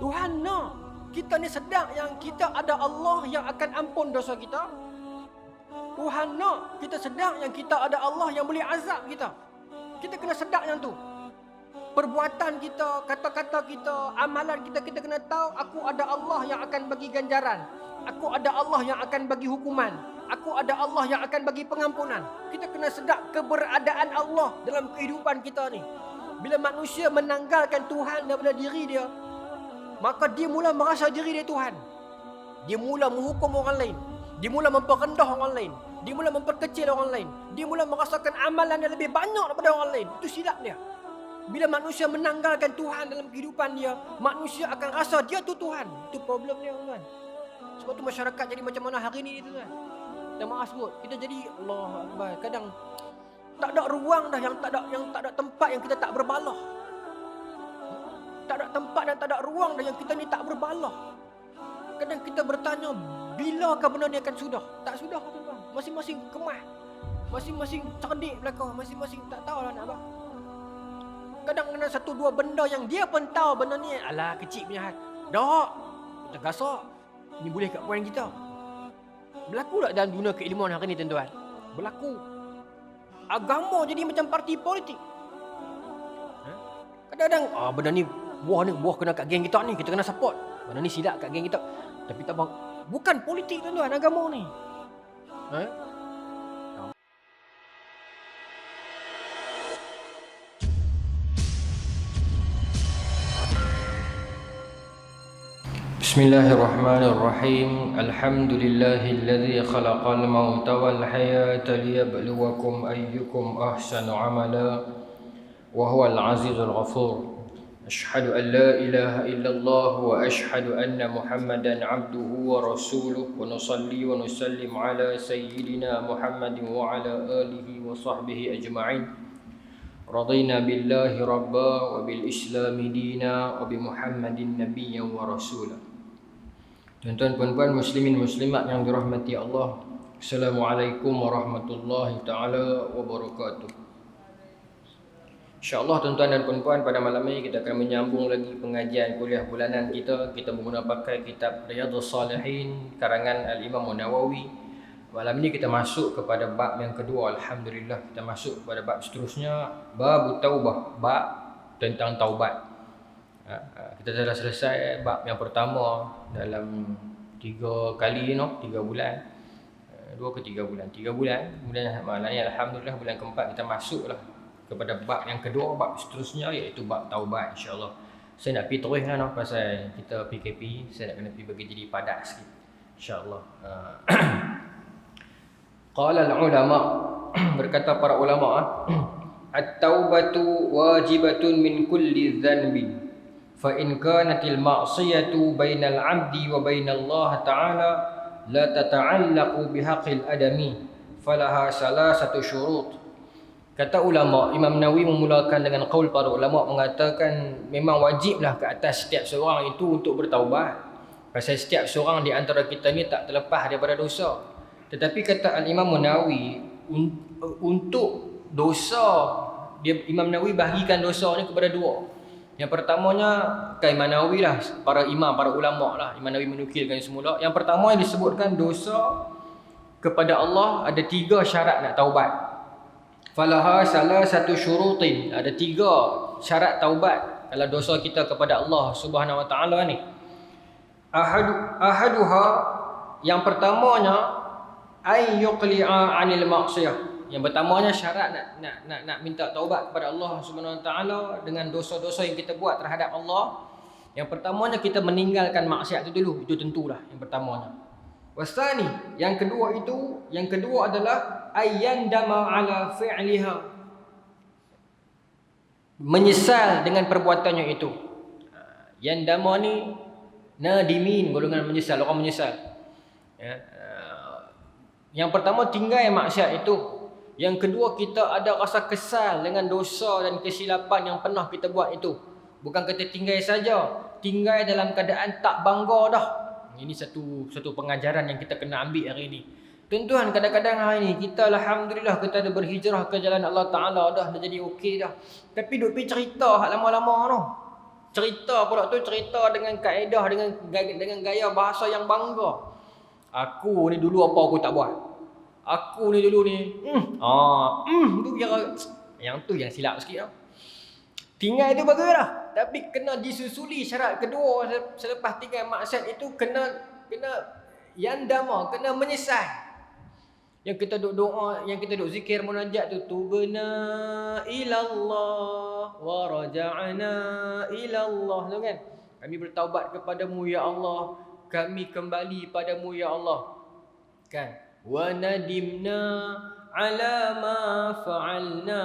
Tuhan nak kita ni sedar yang kita ada Allah yang akan ampun dosa kita. Tuhan nak kita sedar yang kita ada Allah yang boleh azab kita. Kita kena sedar yang tu. Perbuatan kita, kata-kata kita, amalan kita, kita kena tahu aku ada Allah yang akan bagi ganjaran. Aku ada Allah yang akan bagi hukuman. Aku ada Allah yang akan bagi pengampunan. Kita kena sedar keberadaan Allah dalam kehidupan kita ni. Bila manusia menanggalkan Tuhan daripada diri dia, maka dia mula merasa diri dia Tuhan. Dia mula menghukum orang lain. Dia mula memperendah orang lain. Dia mula memperkecil orang lain. Dia mula merasakan amalan yang lebih banyak daripada orang lain. Itu silap dia. Bila manusia menanggalkan Tuhan dalam kehidupan dia, manusia akan rasa dia tu Tuhan. Itu problem dia, tuan. Sebab tu masyarakat jadi macam mana hari ni, tuan. Kita maaf sebut, kita jadi Allah Akbar. Kadang tak ada ruang dah, yang tak ada tempat yang kita tak berbalah. Tak ada tempat dan tak ada ruang dah yang kita ni tak berbalah. Kadang kita bertanya, bilakah benda ni akan sudah? Tak sudah, tuan. Masing-masing kemas. Masing-masing cerdik belakang, masing-masing tak tahu lah nak apa. Kadang ada satu dua benda yang dia pun tahu benda ni alah kecil punya hal. Tak. Kita gasak. Ini boleh kat poin kita. Berlaku tak dalam dunia keilmuan hari ni, tuan-tuan? Berlaku. Agama jadi macam parti politik. Kadang-kadang benda ni buah kena kat geng kita ni, kita kena support. Benda ni silap kat geng kita. Tapi tak bang, bukan politik, tuan-tuan, agama ni. Bismillahirrahmanirrahim. Alhamdulillahilladzi khalaqal mauta wal hayata liyabluwakum ayyukum ahsanu amala wa huwal azizul ghafur. Ashhadu an la ilaha illallah wa ashhadu anna Muhammadan abduhu wa rasuluh wa nusalli wa nusallim ala sayyidina Muhammadin wa ala alihi wa sahbihi ajma'in. Radina billahi rabba wa bil islami dina wa bi Muhammadin nabiyyan wa rasulah. Tuan-tuan, puan-puan, muslimin muslimat yang dirahmati Allah, Assalamualaikum warahmatullahi ta'ala wabarakatuh. InsyaAllah tuan-tuan dan puan-puan, pada malam ini kita akan menyambung lagi pengajian kuliah bulanan kita. Kita menggunakan pakai kitab Riyadhus Salihin karangan Al-Imam Nawawi. Malam ini kita masuk kepada bab yang kedua. Alhamdulillah, kita masuk kepada bab seterusnya, bab taubah, bab tentang taubat. Kita telah selesai bab yang pertama dalam 3 kali, 3 bulan, 2 ke 3 bulan, 3 bulan. Kemudian malam ni alhamdulillah bulan keempat kita masuklah kepada bab yang kedua, bab seterusnya, iaitu bab taubat, insya-Allah. Saya nak pergi terus lah pasal kita PKP, saya nak kena pergi bagi jadi padat sikit, insya-Allah. Qala al-ulama, berkata para ulama, at-taubatu wajibatun min kulli dhanbin. Fa in kanatil ma'siyatu bainal 'abdi wa bainallah ta'ala la tata'allaqu bihaqqil adami falaha salasatu syurut. Kata ulama, Imam Nawawi memulakan dengan qaul para ulama mengatakan memang wajiblah ke atas setiap seorang itu untuk bertaubat. Pasal setiap seorang di antara kita ni tak terlepas daripada dosa. Tetapi kata Al-Imam Nawawi, untuk dosa, Imam Nawawi bahagikan dosa ni kepada dua. Yang pertamanya kan Imam Nawawi lah, para imam, para ulama lah, Imam Nawawi menukilkan semula. Yang pertama yang disebutkan dosa kepada Allah ada 3 syarat nak taubat. Falaha salah satu syurutin, ada 3 syarat taubat kalau dosa kita kepada Allah Subhanahu Wa Taala ni. Ahaduha, yang pertamanya ay yuqli'a 'anil ma'siyah. Yang pertamanya syarat nak minta taubat kepada Allah Subhanahu Wa Taala dengan dosa-dosa yang kita buat terhadap Allah. Yang pertamanya kita meninggalkan maksiat itu dulu, itu tentulah yang pertamanya. Wasani, yang kedua adalah ayyandama ala fi'liha, menyesal dengan perbuatannya itu. Yandama ni nadimin, golongan menyesal, orang menyesal. Yang pertama tinggal maksiat itu. Yang kedua, kita ada rasa kesal dengan dosa dan kesilapan yang pernah kita buat itu. Bukan kita tinggal saja, tinggal dalam keadaan tak bangga dah. Ini satu pengajaran yang kita kena ambil hari ini. Tuan-tuan, kadang-kadang hari ini kita alhamdulillah kita ada berhijrah ke jalan Allah Ta'ala dah jadi okey dah. Tapi duk pergi cerita hak lama-lama tu. Cerita pula tu cerita dengan kaedah, dengan gaya bahasa yang bangga. Aku ni dulu apa aku tak buat. Aku ni dulu ni. Tu yang tu yang silap sikit tau. Tinggal itu baguslah. Tapi kena disusuli syarat kedua selepas tinggal maksiat itu kena yandama, kena menyesal. Yang kita duk doa, yang kita duk zikir munajat tu, tubna ilallah wa raja'na ilallah tu kan. Kami bertaubat kepadamu ya Allah, kami kembali padamu ya Allah. Kan? Wa nadimna ala ma fa'alna,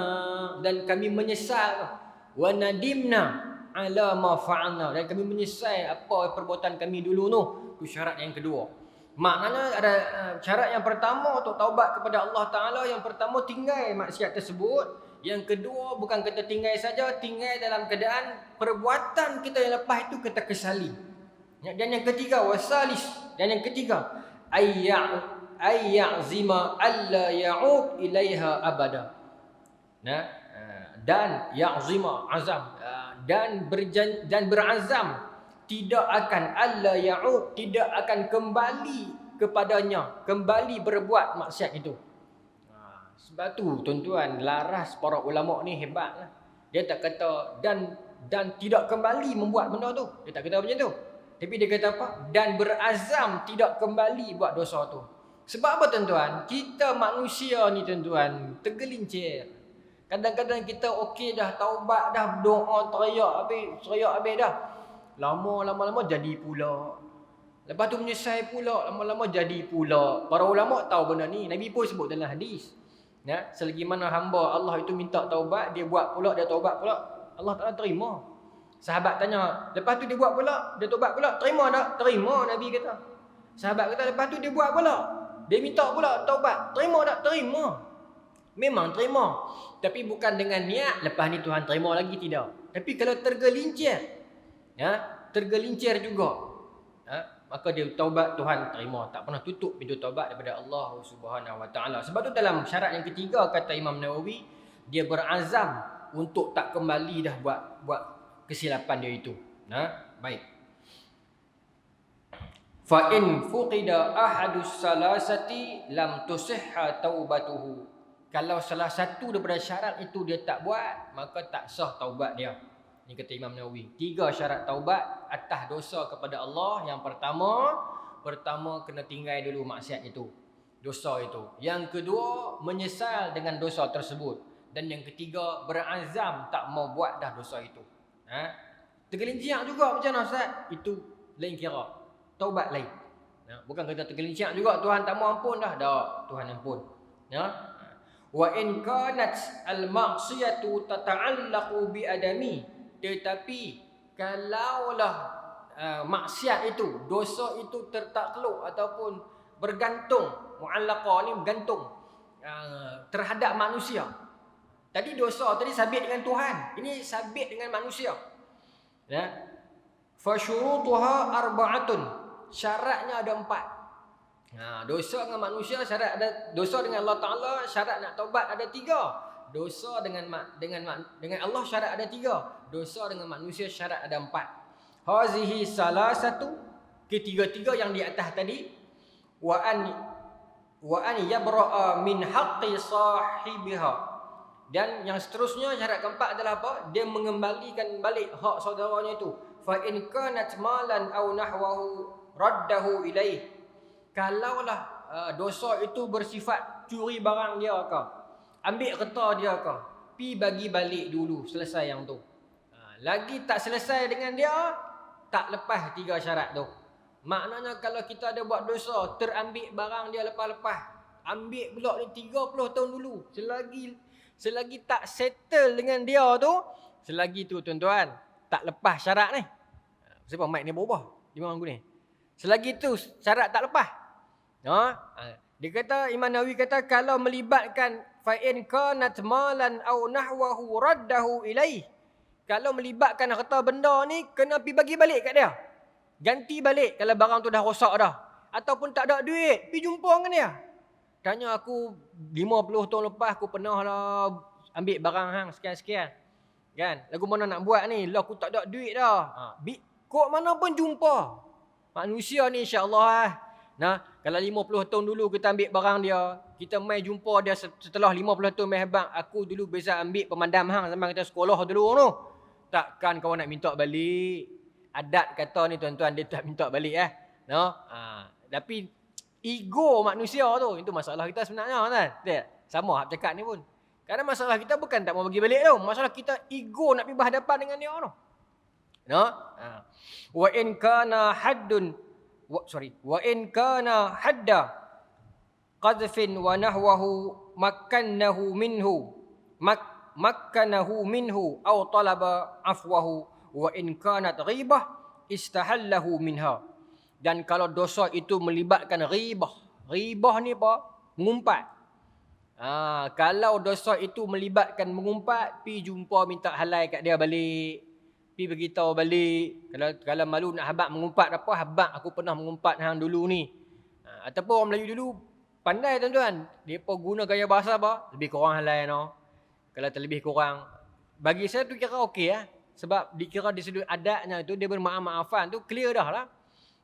dan kami menyesal. Wa nadimna ala ma fa'alna, dan kami menyesal apa perbuatan kami dulu tu. Itu syarat yang kedua. Maknanya ada syarat yang pertama untuk taubat kepada Allah Ta'ala. Yang pertama tinggal maksiat tersebut. Yang kedua bukan kita tinggal saja, tinggal dalam keadaan perbuatan kita yang lepas itu kita kesali. Dan yang ketiga wasalis, dan yang ketiga ayyazima alla ya'ud ilaiha abada. Dan ya'zima azam, dan berazam tidak akan alla ya'ud, tidak akan kembali kepadanya, kembali berbuat maksiat itu. Sebab tu tuan-tuan, laras para ulama ni hebatlah. Dia tak kata dan tidak kembali membuat benda tu. Dia tak kata macam tu. Tapi dia kata apa? Dan berazam tidak kembali buat dosa tu. Sebab apa tuan-tuan? Kita manusia ni tuan-tuan tergelincir. Kadang-kadang kita okey dah, taubat dah, doa teriak habis dah. Lama-lama jadi pula. Lepas tu menyesal pula, lama-lama jadi pula. Para ulama tahu benda ni. Nabi pun sebut dalam hadis. Selagi mana hamba Allah itu minta taubat, dia buat pula, dia taubat pula, Allah Ta'ala terima. Sahabat tanya, lepas tu dia buat pula, dia taubat pula, terima tak? Terima, Nabi kata. Sahabat kata, lepas tu dia buat pula, dia minta pula taubat, terima tak? Terima. Memang terima. Tapi bukan dengan niat lepas ni Tuhan terima lagi, tidak. Tapi kalau tergelincir, tergelincir juga, maka dia taubat, Tuhan terima. Tak pernah tutup pintu taubat daripada Allah Subhanahu Wa Taala. Sebab tu dalam syarat yang ketiga kata Imam Nawawi, dia berazam untuk tak kembali dah buat kesilapan dia itu. Baik. Fa in fuqida ahadus salasati lam tusihha taubatuhu. Kalau salah satu daripada syarat itu dia tak buat, maka tak sah taubat dia. Ini kata Imam Nawawi. 3 syarat taubat atas dosa kepada Allah. Yang pertama kena tinggal dulu maksiat itu, dosa itu. Yang kedua, menyesal dengan dosa tersebut. Dan yang ketiga, berazam tak mau buat dah dosa itu. Tergelincir juga macam mana Ustaz? Itu lain kira. Taubat lain. Bukan kata tergelincir juga Tuhan tak mau ampun dah. Tak, Tuhan ampun. Wa in kanat al-ma'siyatu tata'allaqu bi adami. Tetapi kalaulah maksiat itu, dosa itu tertakluk ataupun bergantung, mu'allaqa ni bergantung terhadap manusia. Tadi dosa tadi sabit dengan Tuhan, ini sabit dengan manusia. Fa syurutuha arba'atun. Syaratnya ada 4. Dosa dengan manusia syarat ada, dosa dengan Allah Taala syarat nak taubat ada 3. Dosa dengan Allah syarat ada 3. Dosa dengan manusia syarat ada 4. Hazihi salasatu, ketiga-tiga yang di atas tadi. Wa an yabra'a min haqqi sahibiha. Dan yang seterusnya syarat keempat adalah apa? Dia mengembalikan balik hak saudaranya itu. Fa in kanat malan aw nahwahu raddahu ilaih. Kalaulah dosa itu bersifat curi barang dia ke, ambil kereta dia ke, pi bagi balik dulu, selesai yang tu. Lagi tak selesai dengan dia, tak lepas 3 syarat tu. Maknanya kalau kita ada buat dosa, terambil barang dia lepas-lepas, ambil pula ni 30 tahun dulu, selagi tak settle dengan dia tu, selagi tu tuan-tuan tak lepas syarat ni. Sebab mic ni berubah di manggu ni. Selagi tu syarat tak lepas. Dia kata, Imam Nawawi kata, kalau melibatkan fa in kanat malan aw nahwahu raddahu ilaih. Kalau melibatkan harta benda ni, kena pergi bagi balik kat dia. Ganti balik kalau barang tu dah rosak dah. Ataupun tak ada duit, pergi jumpa dengan dia. Tanya aku 50 tahun lepas aku pernah lah ambil barang hang sekian-sekian. Kan? Lagu mana nak buat ni? Lah aku tak ada duit dah. Kok mana pun jumpa. Manusia ni insya-Allah nah, kalau 50 tahun dulu kita ambil barang dia, kita mai jumpa dia setelah 50 tahun mai habang, aku dulu biasa ambil pemandam hang zaman kita sekolah dulu tu. Takkan kau nak minta balik. Adat kata ni tuan-tuan dia tak minta balik no? Tapi ego manusia tu, itu masalah kita sebenarnya kan. Sama hak cakap ni pun. Karena masalah kita bukan tak mau bagi balik tu, masalah kita ego nak pergi berhadapan dengan dia tu. No? Wa in kana hadda qadhfin wa nahwahu makkanahu minhu aw talaba afwahu wa in kanat ghibah istahallahu minha. Dan kalau dosa itu melibatkan ghibah. Ghibah ni apa? Mengumpat. Kalau dosa itu melibatkan mengumpat, pi jumpa minta halal kat dia balik. Pi beritahu balik. Kalau malu nak habaq mengumpat apa, habaq aku pernah mengumpat hang dulu ni. Ataupun orang Melayu dulu pandai tuan-tuan. Depa guna gaya bahasa apa? Lebih kurang halal no. Kalau terlebih kurang, bagi saya tu kira okey sebab dikira di sudut adatnya itu dia bermaaf-maafan tu clear dah lah.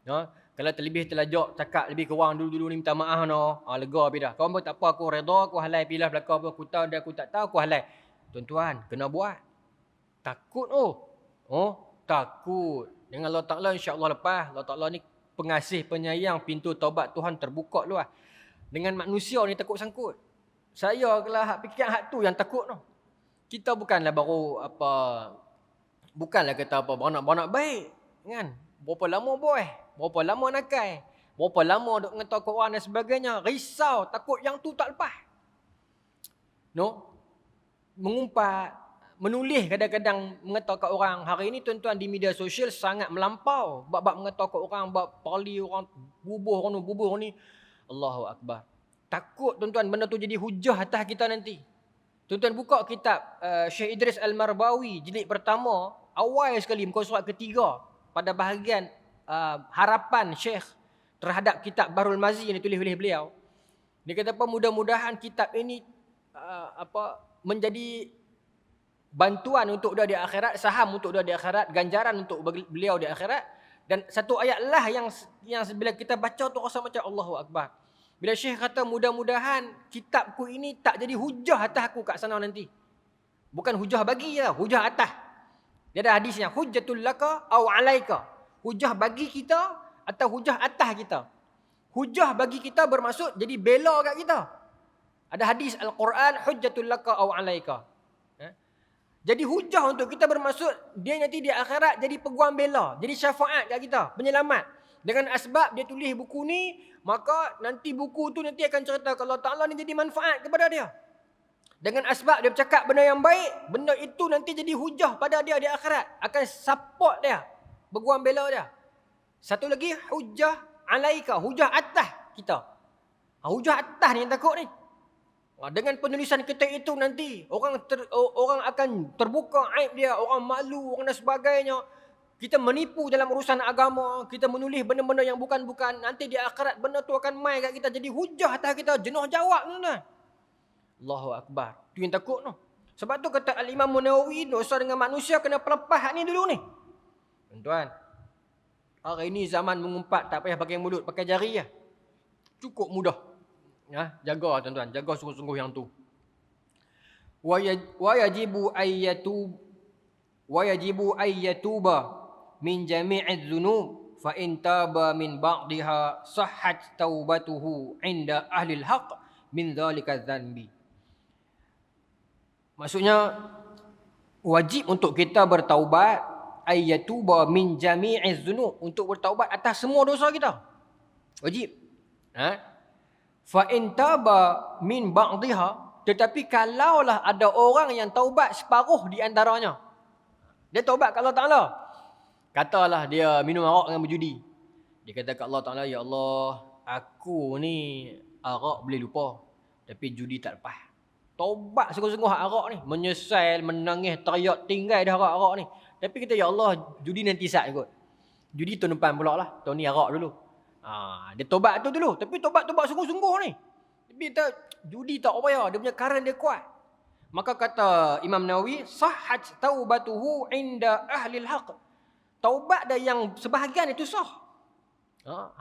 No? Kalau terlebih terlajak cakap lebih kurang dulu-dulu ni minta maaf no. Lega pi dah. Kau pun tak apa, aku redha, aku halal pilah belaka aku tahu dia aku tak tahu aku halal. Tuan-tuan, kena buat. Takut takut. Dengan Allah Taala insya-Allah lepas. Allah Taala ni pengasih, penyayang, pintu taubat Tuhan terbuka luas. Dengan manusia ni takut sangkut. Saya kalau fikir hak tu yang takut tu. Kita bukanlah baru bukanlah kata apa beranak baik kan. Berapa lama boy? Berapa lama nakai? Berapa lama duk ngetau Quran dan sebagainya? Risau, takut yang tu tak lepas. No? Mengumpat, menulis kadang-kadang mengetahui kat orang. Hari ini tuan-tuan di media sosial sangat melampau. Bab-bab mengetahui kat orang, bab parli orang, bubuh orang ni. Allahu Akbar. Takut tuan-tuan benda tu jadi hujah atas kita nanti. Tuan-tuan buka kitab Syekh Idris Al-Marbawi jilid pertama, awal sekali muka surat ketiga pada bahagian harapan Syekh terhadap kitab Bahrul Mazi yang ditulis oleh beliau. Dia kata apa, mudah-mudahan kitab ini menjadi bantuan untuk dia di akhirat, saham untuk dia di akhirat, ganjaran untuk beliau di akhirat. Dan satu ayat lah yang bila kita baca tu rasa macam Allahu Akbar. Bila Syekh kata mudah-mudahan kitabku ini tak jadi hujah atas aku kat sana nanti. Bukan hujah bagi je, hujah atas. Dia ada hadisnya, hujjatul laka aw alaika. Hujah bagi kita atau hujah atas kita. Hujah bagi kita bermaksud jadi bela kat kita. Ada hadis Al-Quran, hujjatul laka aw alaika. Jadi hujah untuk kita bermaksud dia nanti di akhirat jadi peguam bela, jadi syafaat kat kita, penyelamat. Dengan asbab dia tulis buku ni, maka nanti buku tu nanti akan cerita kalau Ta'ala ni jadi manfaat kepada dia. Dengan asbab dia bercakap benda yang baik, benda itu nanti jadi hujah pada dia di akhirat, akan support dia, peguam bela dia. Satu lagi hujah alaika, hujah atas kita. Hujah atas ni yang takut ni. Dengan penulisan kita itu nanti orang akan terbuka aib dia, orang malu, orang dan sebagainya. Kita menipu dalam urusan agama, kita menulis benda-benda yang bukan-bukan, nanti di akhirat benda tu akan mai kat kita jadi hujah atas kita, jenuh jawab tuan-tuan. Allahu Akbar. Tu yang takut tu. Sebab tu kata Al-Imam Nawawi, dosa dengan manusia kena pelepas ni dulu ni. Tuan-tuan, hari ini zaman mengumpat tak payah pakai mulut, pakai jari lah. Cukup mudah. Jaga tuan-tuan, jaga sungguh-sungguh yang tu. Wa yajibu ayyatuba min jami'iz dzunub fa in taba min ba'dihha sahhat taubatuhu 'inda ahli al-haq min dzalika dzanbi. Maksudnya wajib untuk kita bertaubat, ayyatuba min jami'iz dzunub, untuk bertaubat atas semua dosa kita. Wajib. Fa in taba min ba'dihha, tetapi kalaulah ada orang yang taubat separuh di antaranya. Dia taubat ke Allah Ta'ala. Katalah dia minum arak dengan berjudi. Dia kata ke Allah Ta'ala, ya Allah, aku ni arak boleh lupa, tapi judi tak lepas. Taubat sungguh-sungguh arak ni. Menyesal, menangis, teriak, tinggal dah arak ni. Tapi kata, ya Allah, judi nanti sat kot. Judi tahun depan pula lah. Tahun ni arak dulu. Dia taubat tu dulu. Tapi taubat sungguh-sungguh ni. Tapi judi tak apa ya. Dia punya karan dia kuat. Maka kata Imam Nawawi, sahhat taubatuhu inda ahli al-haq. Taubat dia yang sebahagian itu sah.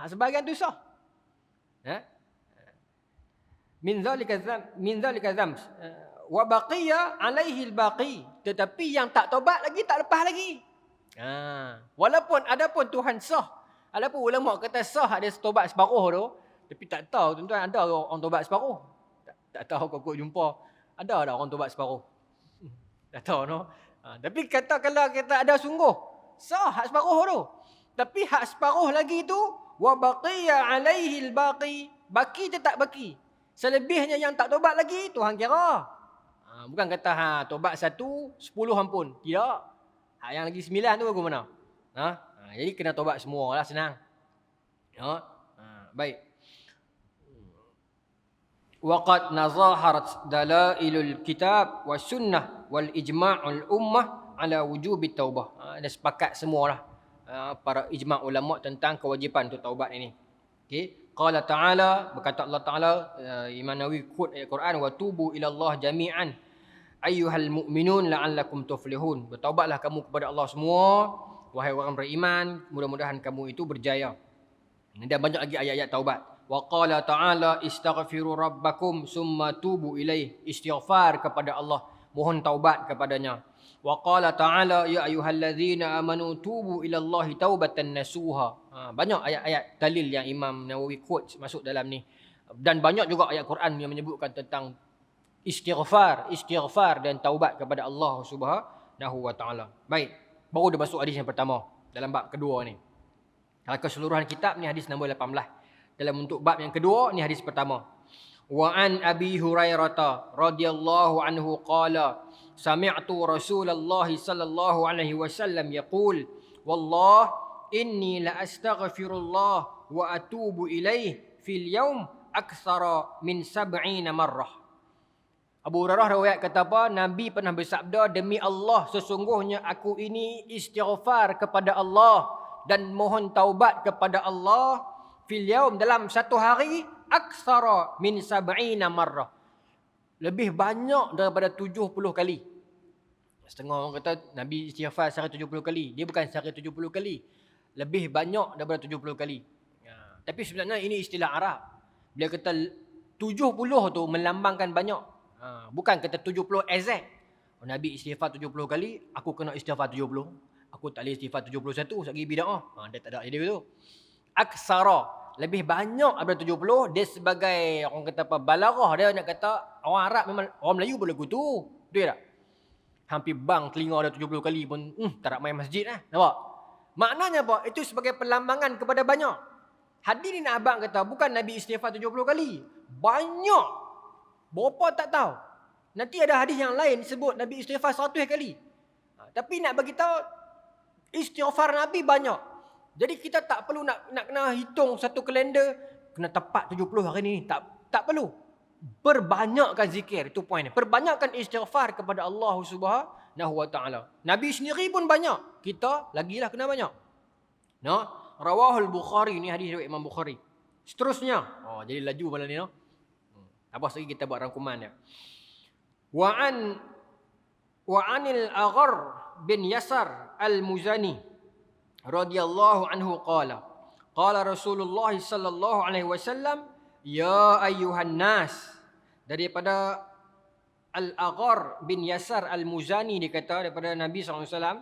Sebahagian itu sah. Min zalika dzam wa baqiya alaihi al-baqi. Tetapi yang tak taubat lagi tak lepas lagi. Walaupun adapun Tuhan sah, adapun ulama kata sah ada taubat separuh tu, tapi tak tahu tuan-tuan ada orang taubat separuh. Tak tahu kau jumpa ada orang taubat separuh. Tak tahu no. Tapi kata kalau kita ada sungguh sah hak separuh tu. Tapi hak separuh lagi tu wa baqiya alaihi al-baqi, baki tetap baki. Selebihnya yang tak taubat lagi Tuhan kira. Bukan kata taubat 1, 10 ampun. Tidak. Hak yang lagi 9 tu bagus mana? Jadi kena taubat semua lah, senang. Baik. Waqad nazaharat dalailul kitab was sunnah wal ijma'ul ummah ala wujubi taubah. Dah sepakat semualah para ijma' ulama tentang kewajipan untuk taubat ini. Okey, qala ta'ala, berkata Allah Taala, Imam Nawawi quote ayat Quran, wa tubu ila Allah jami'an ayyuhal mu'minun la'allakum tuflihun. Bertaubatlah kamu kepada Allah semua wahai orang beriman, mudah-mudahan kamu itu berjaya. Dan banyak lagi ayat-ayat taubat. Wa qala ta'ala istaghfiru rabbakum summa tubu ilaih. Istighfar kepada Allah, mohon taubat kepadanya. Wa qala ta'ala ya ayyuhallazina amanu tubu ila Allahi taubatan nasuha. Banyak ayat-ayat dalil yang Imam Nawawi quote masuk dalam ni. Dan banyak juga ayat Quran yang menyebutkan tentang istighfar dan taubat kepada Allah Subhanahu wa taala. Baik, baru dah masuk hadis yang pertama dalam bab kedua ni. Dalam keseluruhan kitab ni hadis nombor 18. Dalam untuk bab yang kedua ni hadis pertama. Wa an Abi Hurairah radhiyallahu anhu qala sami'tu Rasulullah sallallahu alaihi wasallam yaqul wallah inni la astaghfirullah wa atubu ilaih fil yaum aktsara min 70 marrah. Abu Hurairah riwayat kata apa? Nabi pernah bersabda, demi Allah sesungguhnya aku ini istighfar kepada Allah dan mohon taubat kepada Allah fil yaum dalam satu hari aktsara min 70 marrah. Lebih banyak daripada 70 kali. Setengah orang kata Nabi istighfar sehari 70 kali. Dia bukan sehari 70 kali. Lebih banyak daripada 70 kali. Tapi sebenarnya ini istilah Arab. Bila kata 70 tu melambangkan banyak. Bukan kata 70 exact. Nabi istighfar 70 kali, aku kena istighfar 70. Aku tak boleh istighfar 71, sagi bid'ah. Dia tak ada jadi tu. Aksara, lebih banyak daripada 70. Dia sebagai orang kata apa, balarah dia nak kata orang Arab memang, orang Melayu boleh gitu. Betul tak? Hampir bang telinga dia 70 kali pun tak nak main masjid lah. Nampak? Maknanya apa? Itu sebagai perlambangan kepada banyak. Hadirin abang kata bukan Nabi istighfar 70 kali. Banyak. Berapa tak tahu. Nanti ada hadis yang lain sebut Nabi istighfar 100 kali. Tapi nak bagi tahu istighfar Nabi banyak. Jadi kita tak perlu nak kena hitung satu kalender kena tepat 70 hari ni. Tak perlu. Perbanyakkan zikir, itu poin. Perbanyakkan istighfar kepada Allah Subhanahu wa taala. Nabi sendiri pun banyak. Kita lagilah kena banyak. Rawahul Bukhari, ni hadis riwayat Imam Bukhari. Seterusnya, jadi laju malam ni Apa lagi kita buat rangkuman dia. Wa anil Aghar bin Yasar al-Muzani radhiyallahu anhu qala Rasulullah sallallahu alaihi wasallam ya ayyuhan nas. Daripada Al-Aghar bin Yasar al-Muzani dia kata daripada Nabi sallallahu alaihi wasallam,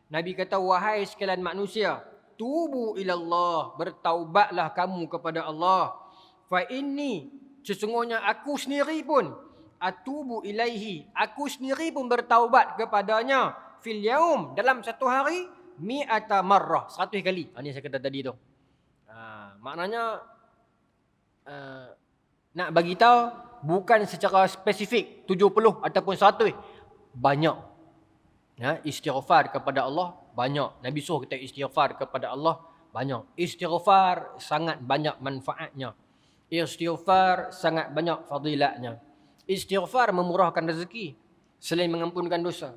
Nabi kata wahai sekalian manusia, tubu ilallah, bertaubatlah kamu kepada Allah. Fa inni, sesungguhnya aku sendiri pun atubu ilaihi, aku sendiri pun bertaubat kepadanya fil yaum, dalam satu hari mi'ata marrah, 100 kali. Ini saya kata tadi tu. Maknanya nak bagi tahu bukan secara spesifik 70 ataupun 100. Banyak. Istighfar kepada Allah banyak. Nabi suruh kita istighfar kepada Allah banyak. Istighfar sangat banyak manfaatnya. Istighfar sangat banyak fadilatnya. Istighfar memurahkan rezeki selain mengampunkan dosa.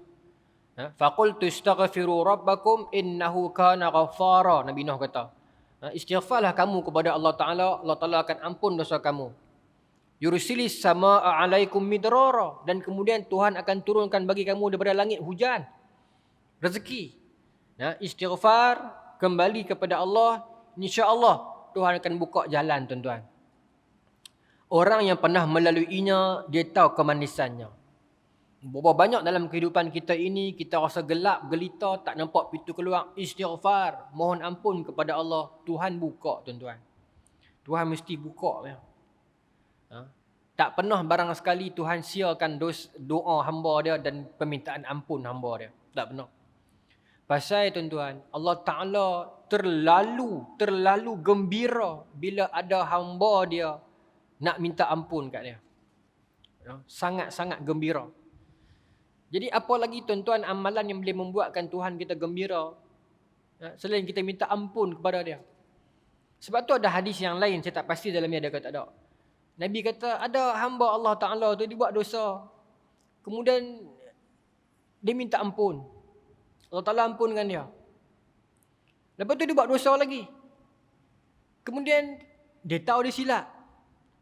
Faqultu istaghfiru rabbakum innahu kana ghaffara. Nabi Nuh kata, istighfarlah kamu kepada Allah Ta'ala, Allah Ta'ala akan ampun dosa kamu. Yursilis samaa alaikum midrara, dan kemudian Tuhan akan turunkan bagi kamu daripada langit hujan, rezeki. Istighfar, kembali kepada Allah, insya-Allah Tuhan akan buka jalan, tuan-tuan. Orang yang pernah melaluinya, dia tahu kemanisannya. Berapa banyak dalam kehidupan kita ini, kita rasa gelap, gelita, tak nampak pintu keluar. Istighfar, mohon ampun kepada Allah, Tuhan buka, tuan-tuan. Tuhan mesti buka. Tak pernah barang sekali Tuhan siakan doa hamba dia dan permintaan ampun hamba dia. Tak pernah. Pasal, tuan-tuan, Allah Ta'ala terlalu gembira bila ada hamba dia nak minta ampun kat dia. Sangat-sangat gembira. Jadi apa lagi, tuan-tuan, amalan yang boleh membuatkan Tuhan kita gembira selain kita minta ampun kepada dia. Sebab tu ada hadis yang lain, saya tak pasti dalam ni ada ke tak ada. Nabi kata ada hamba Allah Ta'ala tu dia buat dosa, kemudian dia minta ampun, Allah Ta'ala ampunkan dia. Lepas tu dia buat dosa lagi, kemudian dia tahu dia silap,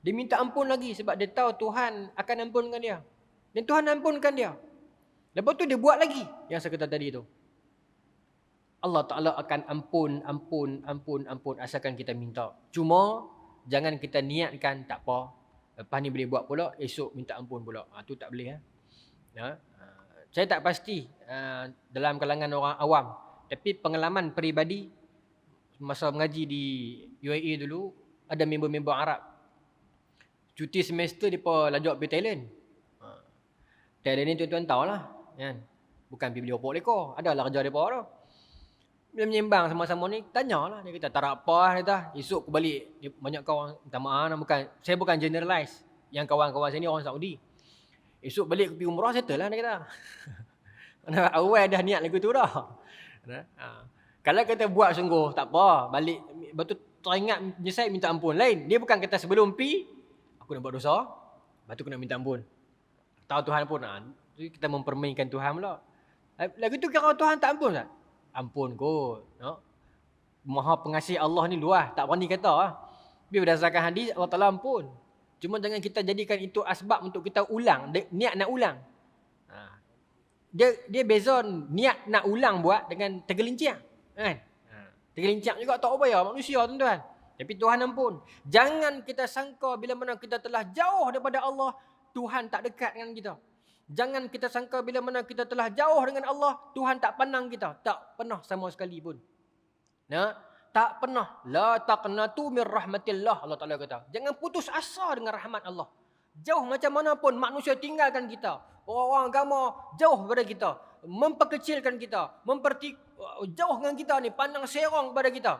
dia minta ampun lagi sebab dia tahu Tuhan akan ampunkan dia, dan Tuhan ampunkan dia. Lepas tu dia buat lagi yang saya kata tadi tu. Allah Ta'ala akan ampun asalkan kita minta. Cuma jangan kita niatkan tak apa, lepas ni boleh buat pula, esok minta ampun pula. Tu tak boleh. Saya tak pasti dalam kalangan orang awam, tapi pengalaman peribadi masa mengaji di UAE dulu, ada member-member Arab cuti semester depa lajak pergi Thailand. Thailand ni tuan-tuan tahulah kan, bukan pergi beli opok lekor, adalah kerja depa tu. Bila menyembang sama-sama ni, tanyalah. Dia kata, tak apa, dia kata, esok aku balik. Dia, banyak kawan, minta maaf, saya bukan generalize. Yang kawan-kawan saya ni orang Saudi. Esok balik aku pergi umrah, settle lah, dia kata. Awal dah niat lagu tu dah. Kalau kita buat sungguh, tak apa, balik, lepas tu teringat, menyesal, minta ampun. Lain, dia bukan kata sebelum pergi, aku nak buat dosa, lepas tu aku nak minta ampun. Tahu Tuhan pun, kita mempermainkan Tuhan pula. Lagu tu kira Tuhan tak ampun tak? Ampun kot. Maha pengasih Allah ni luas, tak berani kata. Bila berdasarkan hadis, Allah Ta'ala ampun. Cuma jangan kita jadikan itu asbab untuk kita ulang, niat nak ulang. Dia beza niat nak ulang buat dengan tergelincir. Kan? Tergelincir juga tak upaya manusia, tuan-tuan. Tapi Tuhan ampun. Jangan kita sangka bila mana kita telah jauh daripada Allah, Tuhan tak dekat dengan kita. Jangan kita sangka bila mana kita telah jauh dengan Allah, Tuhan tak pandang kita. Tak pernah sama sekali pun. Tak pernah. La taqnatu min rahmatillah, Allah Ta'ala kata. Jangan putus asa dengan rahmat Allah. Jauh macam mana pun manusia tinggalkan kita, orang agama jauh daripada kita, memperkecilkan kita, jauh dengan kita ni, pandang serong kepada kita,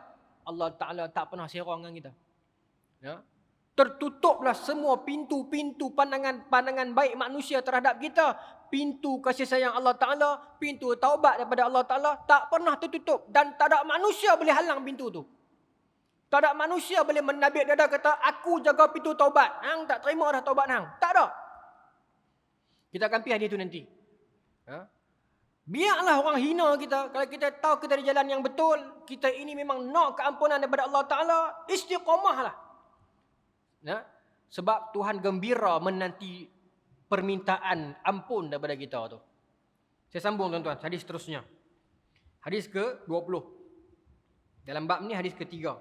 Allah Ta'ala tak pernah serong dengan kita. Tertutuplah semua pintu-pintu pandangan baik manusia terhadap kita. Pintu kasih sayang Allah Ta'ala, pintu taubat daripada Allah Ta'ala tak pernah tertutup. Dan tak ada manusia boleh halang pintu tu. Tak ada manusia boleh menabik dada kata, aku jaga pintu taubat, hang tak terima dah taubat hang. Tak ada. Kita akan pergi hadis tu nanti. Biarlah orang hina kita. Kalau kita tahu kita di jalan yang betul, kita ini memang nak keampunan daripada Allah Ta'ala, istiqamahlah. Sebab Tuhan gembira menanti permintaan ampun daripada kita tu. Saya sambung, tuan-tuan, hadis seterusnya. Hadis ke-20. Dalam bab ni hadis ke-3.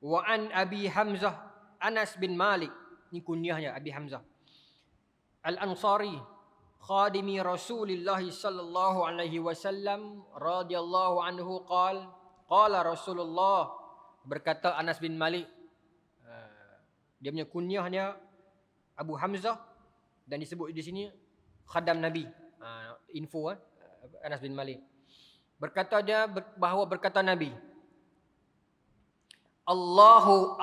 Wa an Abi Hamzah Anas bin Malik, ni kunyahnya Abi Hamzah Al-Ansari, khadimi Rasulullah sallallahu alaihi wasallam radhiyallahu anhu, qala Rasulullah, berkata Anas bin Malik. Dia punya kunyahnya Abu Hamzah dan disebut di sini khadam Nabi. Info Anas bin Malik. Berkata dia bahawa berkata Nabi, Allahu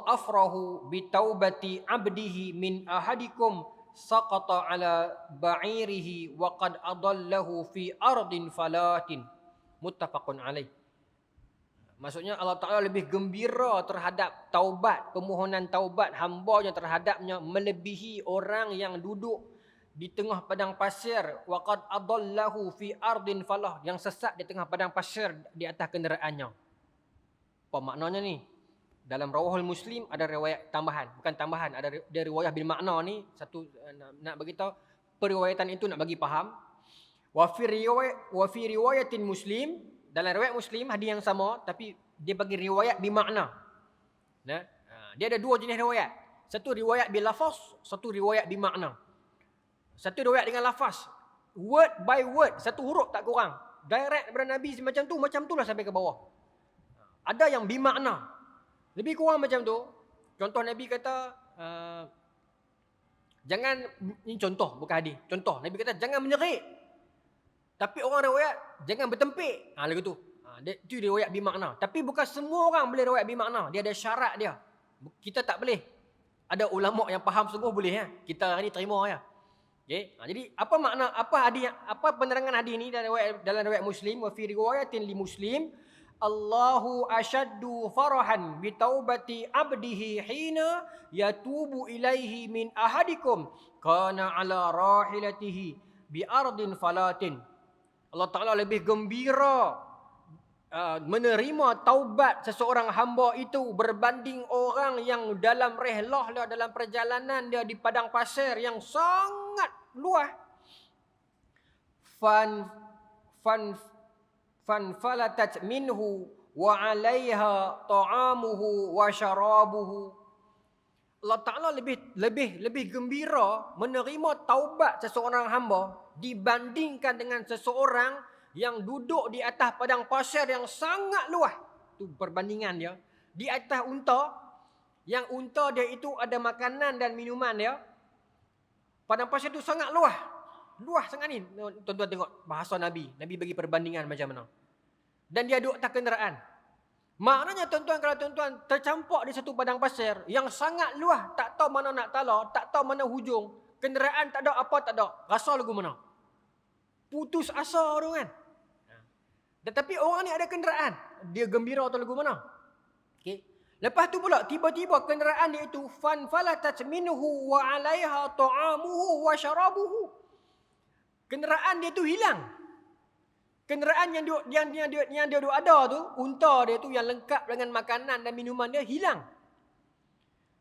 afrahu bi taubati abdihi min ahadikum saqata ala ba'irihi wa qad adallahu fi ardin falatin. Muttafaqun alaih. Maksudnya Allah Ta'ala lebih gembira terhadap taubat, permohonan taubat hamba-Nya terhadapnya melebihi orang yang duduk di tengah padang pasir, waqad adallahu fi ardin falah, yang sesat di tengah padang pasir di atas kenderaannya. Apa maknanya ni? dalam Rawahul Muslim ada riwayat tambahan, bukan tambahan, ada riwayat bil makna ni satu nak bagi tahu periwayatan itu nak bagi faham. Wa fi riwayatin Muslim, dalam riwayat Muslim hadis yang sama tapi dia bagi riwayat bi makna. Nah, dia ada dua jenis riwayat. Satu riwayat bil lafaz, satu riwayat bi makna. Satu riwayat dengan lafaz, word by word, satu huruf tak kurang. Direct daripada Nabi macam tu lah sampai ke bawah. Ada yang bi makna, lebih kurang macam tu. Contoh Nabi kata jangan, ini contoh bukan hadis. Contoh Nabi kata jangan menyerik. Tapi orang riwayat jangan bertempik. Lagu tu. Itu riwayat bi makna. Tapi bukan semua orang boleh riwayat bi makna. Dia ada syarat dia. Kita tak boleh. Ada ulama yang faham sungguh boleh ya. Kita hari ni terima ya. Okay. Jadi apa makna, apa penerangan hadis ni dalam riwayat Muslim, wa fi riwayatin li Muslim, Allahu ashaddu farahan bi taubati abdihi hina yatubu ilaihi min ahadikum kana ala rahilatihi bi ardin falatin. Allah Ta'ala lebih gembira menerima taubat seseorang hamba itu berbanding orang yang dalam rehlah dia, dalam perjalanan dia di padang pasir yang sangat luas. Fanfalatat minhu wa 'alaiha ta'amuhu wa syarabuhu. Allah Ta'ala lebih gembira menerima taubat seseorang hamba dibandingkan dengan seseorang yang duduk di atas padang pasir yang sangat luas. Itu perbandingan dia. Di atas unta, yang unta dia itu ada makanan dan minuman dia. Padang pasir itu sangat luas. Luas sangat ni. Tuan-tuan tengok bahasa Nabi. Nabi bagi perbandingan macam mana. Dan dia duduk atas kenderaan. Maknanya tuan-tuan, kalau tuan-tuan tercampak di satu padang pasir yang sangat luas, tak tahu mana nak talar, tak tahu mana hujung, kenderaan tak ada, apa tak ada, rasa lagu mana? Putus asa tu kan. Tetapi orang ni ada kenderaan, dia gembira tu lagu mana? Okay. Lepas tu pula tiba-tiba kenderaan dia itu fanfalatat minhu wa 'alaiha ta'amuhu wa syarabuhu. Kenderaan dia tu hilang. Kenderaan yang dia ada tu, unta dia tu yang lengkap dengan makanan dan minuman dia hilang.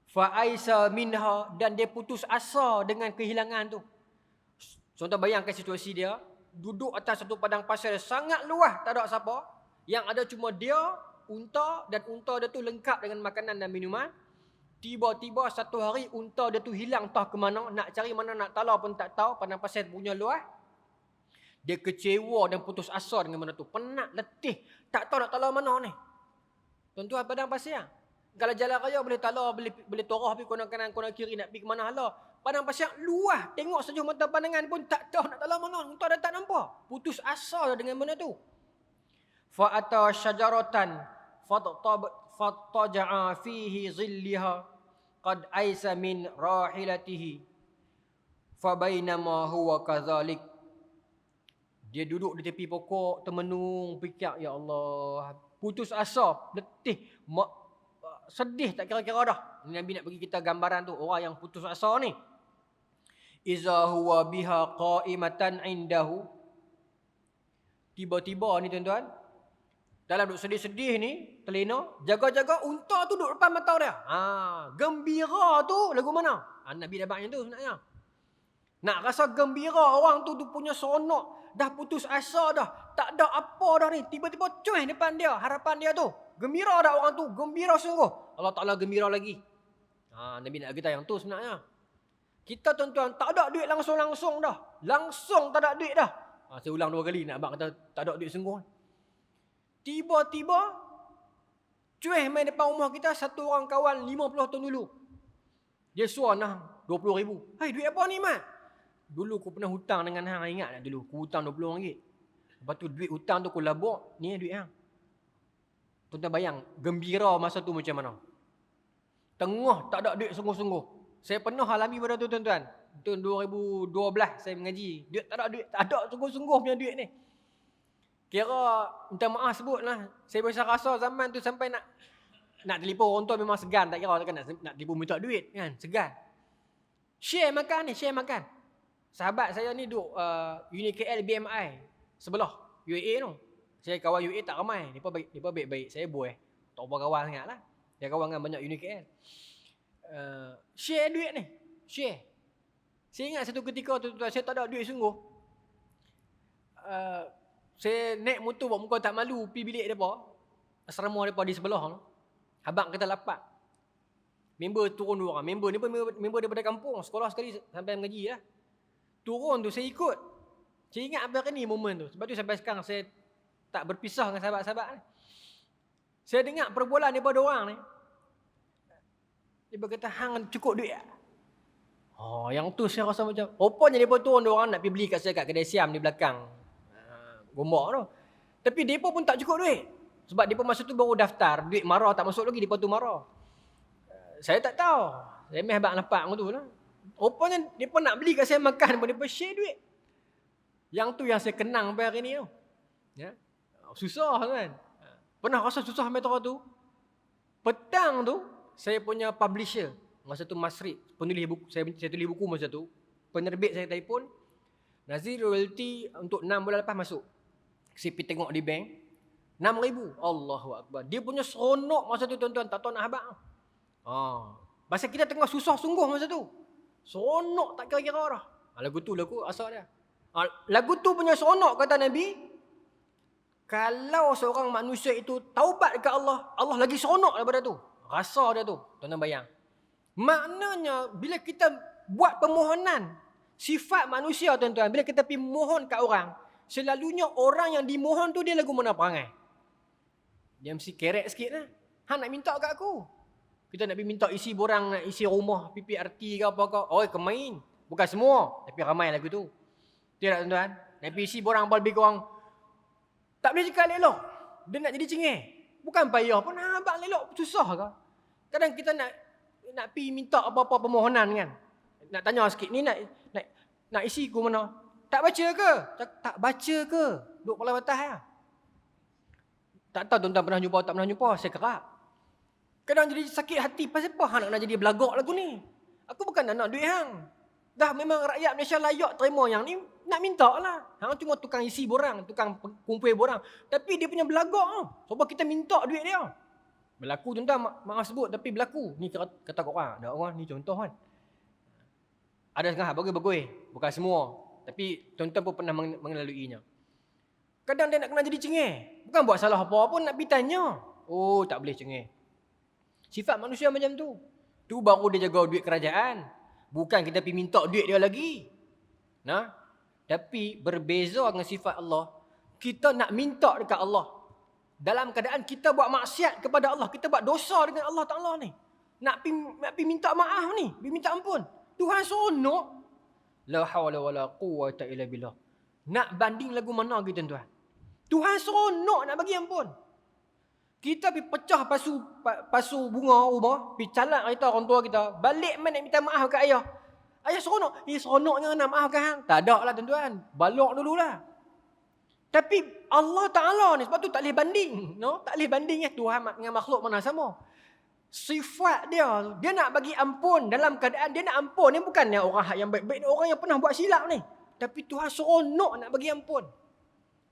Fa aisa minha, dan dia putus asa dengan kehilangan tu. Contoh bayangkan situasi dia, duduk atas satu padang pasir sangat luas, tak ada siapa. Yang ada cuma dia, unta, dan unta dia tu lengkap dengan makanan dan minuman. Tiba-tiba satu hari unta dia tu hilang entah ke mana, nak cari mana nak talar pun tak tahu, padang pasir punya luas. Dia kecewa dan putus asa dengan benda tu. Penat, letih. Tak tahu nak talar mana ni. Tuan-tuan padang pasir. Kalau jalan raya boleh talar, boleh torah pergi konon kanan, konon kiri nak pergi ke mana hala. Padang pasir luas. Tengok sejauh mata pandangan pun tak tahu nak talar mana. Entah dah tak nampak. Putus asa dengan benda tu. Fa'ata syajaratan fattaja'a fihi zilliha qad aisa min rahilatihi. Fabainama huwa kazalik. Dia duduk di tepi pokok, termenung, fikir, ya Allah, putus asa, letih, sedih tak kira-kira dah. Nabi nak bagi kita gambaran tu, orang yang putus asa ni. Iza huwa biha qa'imatan indahu. Tiba-tiba ni tuan-tuan, dalam duduk sedih-sedih ni, terlena, jaga-jaga unta tu duduk depan mata dia. Gembira tu lagu mana? Nabi dah yang tu sebenarnya. Nak rasa gembira orang tu punya seronok. Dah putus asa dah. Tak ada apa dah ni. Tiba-tiba cuih depan dia. Harapan dia tu. Gembira dah orang tu. Gembira sungguh. Allah Ta'ala gembira lagi. Nabi nak kita yang tu sebenarnya. Kita tuan-tuan tak ada duit langsung-langsung dah. Langsung tak ada duit dah. Saya ulang 2 kali. Nak abang kata tak ada duit sungguh. Tiba-tiba cuih main depan rumah kita. Satu orang kawan 50 tahun dulu. Dia suar nah 20,000. Hai, duit apa ni Mat? Dulu aku pernah hutang dengan hang, ingat tak dulu? Aku hutang RM20. Lepas tu duit hutang tu aku labur, ni duit hang. Tuan-tuan bayang, gembira masa tu macam mana? Tengah tak ada duit sungguh-sungguh. Saya pernah alami pada tu tuan-tuan. Tahun 2012 saya mengaji. Duit tak ada sungguh-sungguh punya duit ni. Kira, minta maaf sebutlah. Saya biasa rasa zaman tu sampai nak telefon orang tua memang segan. Tak kira kan nak telefon minta duit kan, segan. Share makan ni, share makan. Sahabat saya ni duduk Uni KL BMI sebelah UAE tu. Saya kawan UAE tak ramai. Mereka baik-baik. Saya boleh. Tak apa kawan sangat lah. Dia kawan dengan banyak uni KL. Share duit ni. Share. Saya ingat satu ketika tu tuan, saya tak ada duit sungguh. Saya naik motor buat muka tak malu pergi bilik depa. Asrama depa di sebelah tu. Abang kita lapak. Member turun 2 orang. Member ni pun member daripada kampung. Sekolah sekali sampai mengaji lah. Turun tu saya ikut. Saya ingat apa ni momen tu. Sebab tu sampai sekarang saya tak berpisah dengan sahabat-sahabat ni. Saya dengar perbualan daripada orang ni. Dia berkata, hang cukup duit tak? Oh, yang tu saya rasa macam, rupanya mereka turun 2 orang nak pergi beli kat saya kat kedai siam di belakang Gombak tu. Tapi mereka pun tak cukup duit. Sebab mereka masa tu baru daftar, duit marah tak masuk lagi, mereka tu marah. Saya tak tahu. Saya meh abang nampak tu lah. Rupanya mereka nak beli kat saya makan pun mereka share duit. Yang tu yang saya kenang sampai hari ni tu. Ya? Susah kan. Pernah rasa susah sampai tu. Petang tu, saya punya publisher, masa tu Masrid, penulis buku, saya tulis buku masa tu. Penerbit saya telefon, Nazir royalty untuk 6 bulan lepas masuk. Saya pergi tengok di bank, 6,000. Allahu Akbar. Dia punya seronok masa tu tuan-tuan, tak tahu nak habaq. Masa kita tengah susah sungguh masa tu. Seronok tak kira-kira dah. Lagu tu lagu asal dia. Lagu tu punya seronok kata Nabi, kalau seorang manusia itu taubat dekat Allah, Allah lagi seronok daripada tu. Rasa dia tu, tuan-tuan bayang. Maknanya bila kita buat permohonan, sifat manusia tuan-tuan, bila kita pergi mohon kat orang, selalunya orang yang dimohon tu dia lagu mana perangai. Dia mesti kerek sikit lah. Hang nak minta kat aku. Kita nak pergi minta isi borang, nak isi rumah, PPRT ke apa ke. Oi, kemain. Bukan semua, tapi ramai lagu tu. Tidak tuan-tuan? Nak pergi isi borang apa lebih kurang. Tak boleh cakap elok. Dia nak jadi cengih. Bukan payah pun, abang elok susah ke? Kadang kita nak pergi minta apa-apa permohonan kan. Nak tanya sikit, ni nak isi ku mana? Tak baca ke? Tak baca ke? Duduk kepala atas lah. Tak tahu tuan-tuan pernah jumpa tak pernah jumpa, saya kerap. Kadang jadi sakit hati, pasal apa hang nak jadi belagak lagu ni? Aku bukan nak duit hang. Dah memang rakyat Malaysia layak terima yang ni, nak minta lah. Hang cuma tukang isi borang, tukang kumpul borang. Tapi dia punya belagak tau. Sebab kita minta duit dia. Berlaku tuan-tuan, maaf sebut tapi berlaku. Ni kata kat orang, ada orang ni contoh kan. Ada setengah bagus-bagus, bukan semua. Tapi tuan-tuan pun pernah mengelaluinya. Kadang dia nak kena jadi cengih. Bukan buat salah apa pun nak pergi tanya. Oh, tak boleh cengih. Sifat manusia macam tu. Tu baru dia jaga duit kerajaan. Bukan kita pergi minta duit dia lagi. Nah, tapi berbeza dengan sifat Allah. Kita nak minta dekat Allah. Dalam keadaan kita buat maksiat kepada Allah. Kita buat dosa dengan Allah Ta'ala ni. Nak pergi minta maaf ni. Pergi minta ampun. Tuhan seronok. La hawla wa la quwwata illa billah. Nak banding lagu mana lagi tuan-tuan? Tuhan seronok nak bagi ampun. Kita pergi pecah pasu bunga rumah, pergi calak kereta orang tua kita, balik main nak minta maaf kat ayah. Ayah seronok. Seronoknya nak maafkan hang. Tak ada lah tuan-tuan. Balok dululah. Tapi Allah Ta'ala ni, sebab tu tak boleh banding. No? Tak boleh banding Tuhan dengan makhluk mana sama. Sifat dia nak bagi ampun dalam keadaan dia nak ampun. Ni bukannya orang yang baik-baik, ni orang yang pernah buat silap ni. Tapi Tuhan seronok nak bagi ampun.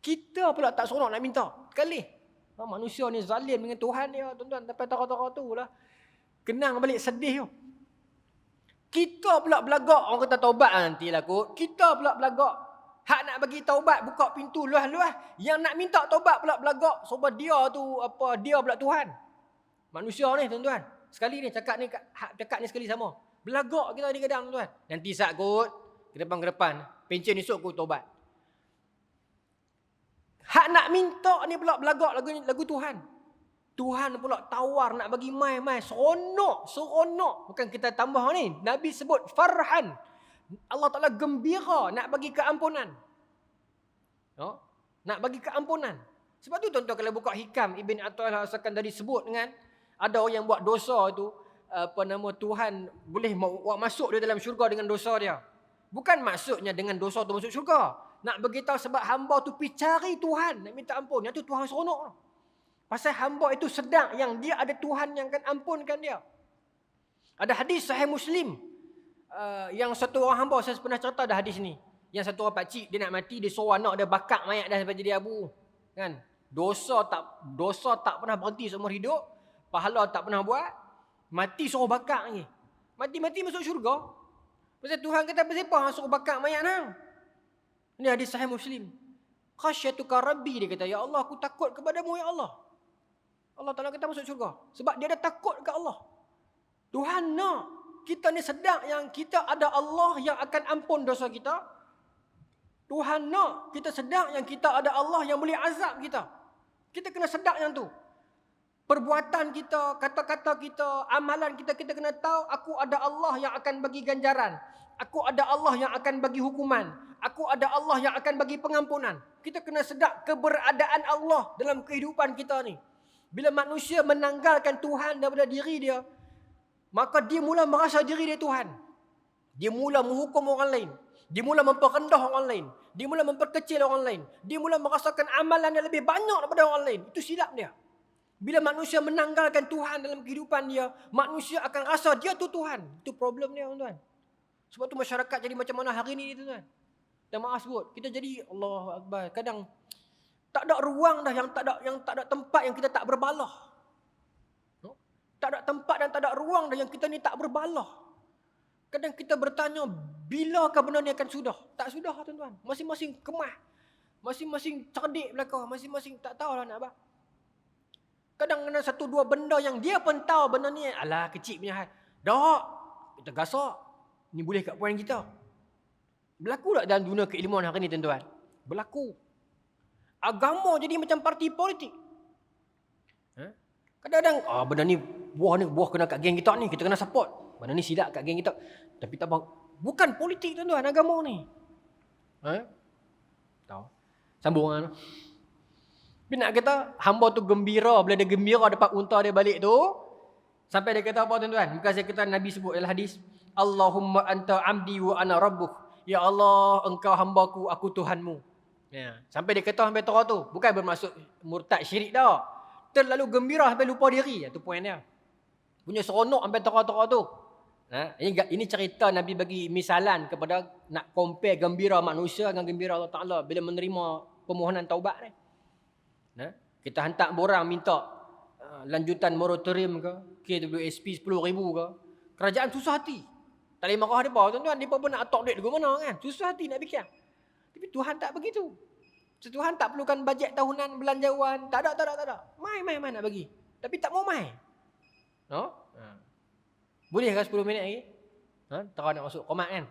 Kita pula tak seronok nak minta. Kali. Manusia ni zalim dengan Tuhan dia, tuan-tuan. Tapi tara-tara tu lah. Kenang balik sedih tu. Kita pula belagak. Orang kata taubat nantilah kot. Kita pula belagak. Hak nak bagi taubat, buka pintu luas-luas. Yang nak minta taubat pula belagak. Sebab dia tu, dia pula Tuhan. Manusia ni, tuan-tuan. Sekali ni, cakap ni sekali sama. Belagak kita kadang-kadang, tuan-tuan. Nanti sat kot. Ke depan. Pencen esok kot taubat. Hak nak minta ni pula belagak lagu Tuhan. Tuhan pula tawar nak bagi mai. Seronok. Bukan kita tambah ni. Nabi sebut farhan. Allah Ta'ala gembira nak bagi keampunan. No? Nak bagi keampunan. Sebab tu tuan-tuan kalau buka hikam Ibn Athaillah As-Sakandari sebut dengan ada orang yang buat dosa tu, Tuhan boleh masuk dia dalam syurga dengan dosa dia. Bukan maksudnya dengan dosa tu masuk syurga. Nak beritahu sebab hamba tu pergi cari Tuhan nak minta ampun. Yang tu Tuhan seronok. Pasal hamba itu sedang yang dia ada Tuhan yang akan ampunkan dia. Ada hadis Sahih Muslim. Yang satu orang hamba, saya pernah cerita dah hadis ni. Yang satu orang pakcik, dia nak mati, dia suruh anak dia bakar mayat dah sampai jadi abu. Kan? Dosa tak pernah berhenti seumur hidup. pahala tak pernah buat, mati suruh bakar lagi. Mati-mati masuk syurga. Pasal Tuhan kata siapa suruh bakar mayat hang? Ini hadis sahih Muslim. Khasyatuka rabbi, dia kata, ya Allah, aku takut kepadamu ya Allah. Allah Ta'ala kata masuk syurga. Sebab dia dah takut ke Allah. Tuhan nak kita ni sedar yang kita ada Allah yang akan ampun dosa kita. Tuhan nak kita sedar yang kita ada Allah yang boleh azab kita. Kita kena sedar yang tu. Perbuatan kita, kata-kata kita, amalan kita, kita kena tahu aku ada Allah yang akan bagi ganjaran. Aku ada Allah yang akan bagi hukuman. Aku ada Allah yang akan bagi pengampunan. Kita kena sedar keberadaan Allah dalam kehidupan kita ni. Bila manusia menanggalkan Tuhan daripada diri dia, maka dia mula merasa diri dia Tuhan. Dia mula menghukum orang lain. Dia mula memperendah orang lain. Dia mula memperkecil orang lain. Dia mula merasakan amalan yang lebih banyak daripada orang lain. Itu silap dia. Bila manusia menanggalkan Tuhan dalam kehidupan dia, manusia akan rasa dia tu Tuhan. Itu problem dia, tuan-tuan. Sebab tu masyarakat jadi macam mana hari ni, tuan-tuan. Dan maaf sebut, kita jadi Allahu Akbar. Kadang tak ada ruang dah, yang tak ada tempat yang kita tak berbalah. Tak ada tempat dan tak ada ruang dah yang kita ni tak berbalah. Kadang kita bertanya, bilakah benda ni akan sudah? Tak sudah, tuan-tuan. Masing-masing kemah. Masing-masing cerdik belakang. Masing-masing tak tahulah nak apa. Kadang ada satu dua benda yang dia pun tahu benda ni. Alah, kecil punya hal. Tak. Kita gasak. Ni boleh kat poin kita. Berlaku tak dalam dunia keilmuan hari ni, tuan-tuan? Berlaku. Agama jadi macam parti politik. Kadang-kadang, benda ni buah kena kat geng kita ni. Kita kena support. Benda ni silap kat geng kita. Tapi tak apa. Bukan politik, tuan-tuan, agama ni. Tahu. Sambung kan. Tapi nak kata, hamba tu gembira. Bila dia gembira dapat unta dia balik tu. Sampai dia kata apa, tuan-tuan? Bukan saya kata Nabi sebut dalam hadis. Allahumma anta amdi wa ana rabbuk. Ya Allah, engkau hambaku, aku Tuhanmu. Ya. Sampai dia kata sampai terah tu. Bukan bermaksud murtad syirik dah. Terlalu gembira sampai lupa diri. Itu poin dia. Punya seronok sampai terah-terah tu. Ini cerita Nabi bagi misalan kepada nak compare gembira manusia dengan gembira Allah Ta'ala bila menerima permohonan taubat ni. Kita hantar borang minta lanjutan moratorium ke, KWSP 10,000 ke. Kerajaan susah hati. Tak boleh marah mereka, tuan-tuan. Mereka pun nak atok duit ke mana kan. Susah hati nak fikir. Tapi Tuhan tak begitu. Tuhan tak perlukan bajet tahunan, belanjawan. Tak ada. Mai nak bagi. Tapi tak mau mai. Boleh ke 10 minit lagi? Terang nak masuk komat kan?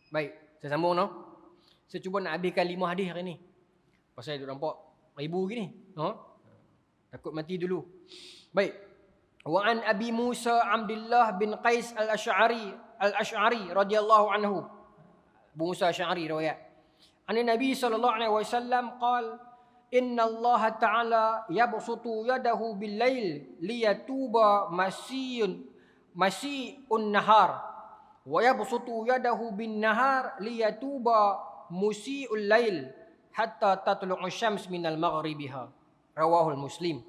Baik, saya sambung no. Saya cuba nak habiskan 5 hadis hari ni. Pasal dia nampak 1000 gini. Takut mati dulu. Baik. Wa an Abi Musa Abdullah bin Qais al-Ash'ari radhiyallahu anhu. Abu Musa Asy'ari riwayat. An Nabi sallallahu alaihi wasallam qala inna Allah ta'ala yabsutu yadahu bil lail liyatuba masi'un nahar wa yabsutu yadahu bin nahar liyatuba musi'ul lail hatta tatlu'u syams minal maghribiha. Rawahul Muslim.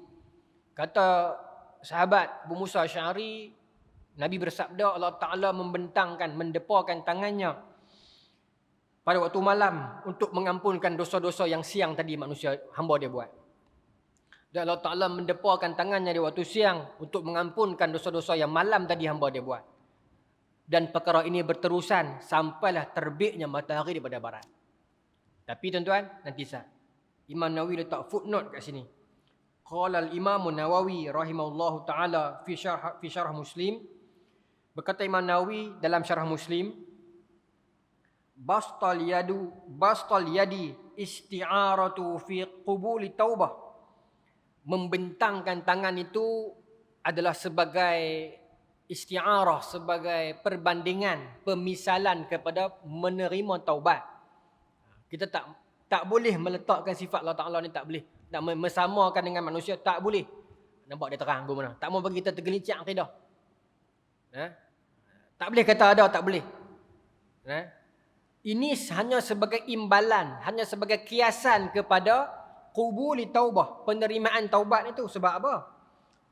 Kata sahabat Abu Musa Asy'ari, Nabi bersabda Allah Ta'ala membentangkan, mendeparkan tangannya pada waktu malam untuk mengampunkan dosa-dosa yang siang tadi manusia hamba dia buat. Dan Allah Ta'ala mendeparkan tangannya di waktu siang untuk mengampunkan dosa-dosa yang malam tadi hamba dia buat. Dan perkara ini berterusan sampailah terbitnya matahari daripada barat. Tapi tuan-tuan, nanti sah. Imam Nawawi letak footnote kat sini. Qala al-Imam Nawawi rahimahullahu ta'ala fi syarah Muslim. Berkata Imam Nawawi dalam syarah Muslim, bastal yadi isti'aratu fi qubuli taubah. Membentangkan tangan itu adalah sebagai isti'arah, sebagai perbandingan, pemisalan kepada menerima taubat. Kita tak boleh meletakkan sifat Allah Ta'ala ni, tak boleh. Nak mesamakan dengan manusia, tak boleh. Nampak dia terang ke mana? Tak mau bagi kita tergelincir akidah. Tak boleh kata ada, tak boleh. Ini hanya sebagai imbalan, hanya sebagai kiasan kepada qubuli taubah, penerimaan taubat itu. Sebab apa?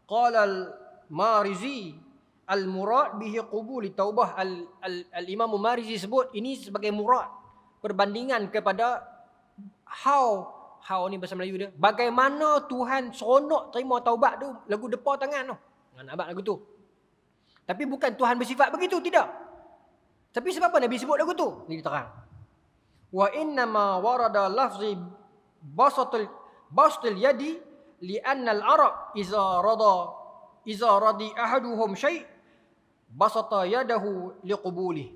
Qala al-Marizi al-murad bihi qubuli taubah. Al-Imam Marizi sebut ini sebagai murad, perbandingan kepada how How ni bahasa Melayu dia. Bagaimana Tuhan seronok terima taubat tu, lagu depa tangan tu. Nak abang lagu tu. Tapi bukan Tuhan bersifat begitu, tidak. Tapi sebab apa Nabi sebut lagu tu? Ni diterang. Wa inna ma warada lafzi bastul yadi li'anna al-arab iza radi ahaduhum syai' basata yadahu liqubulih.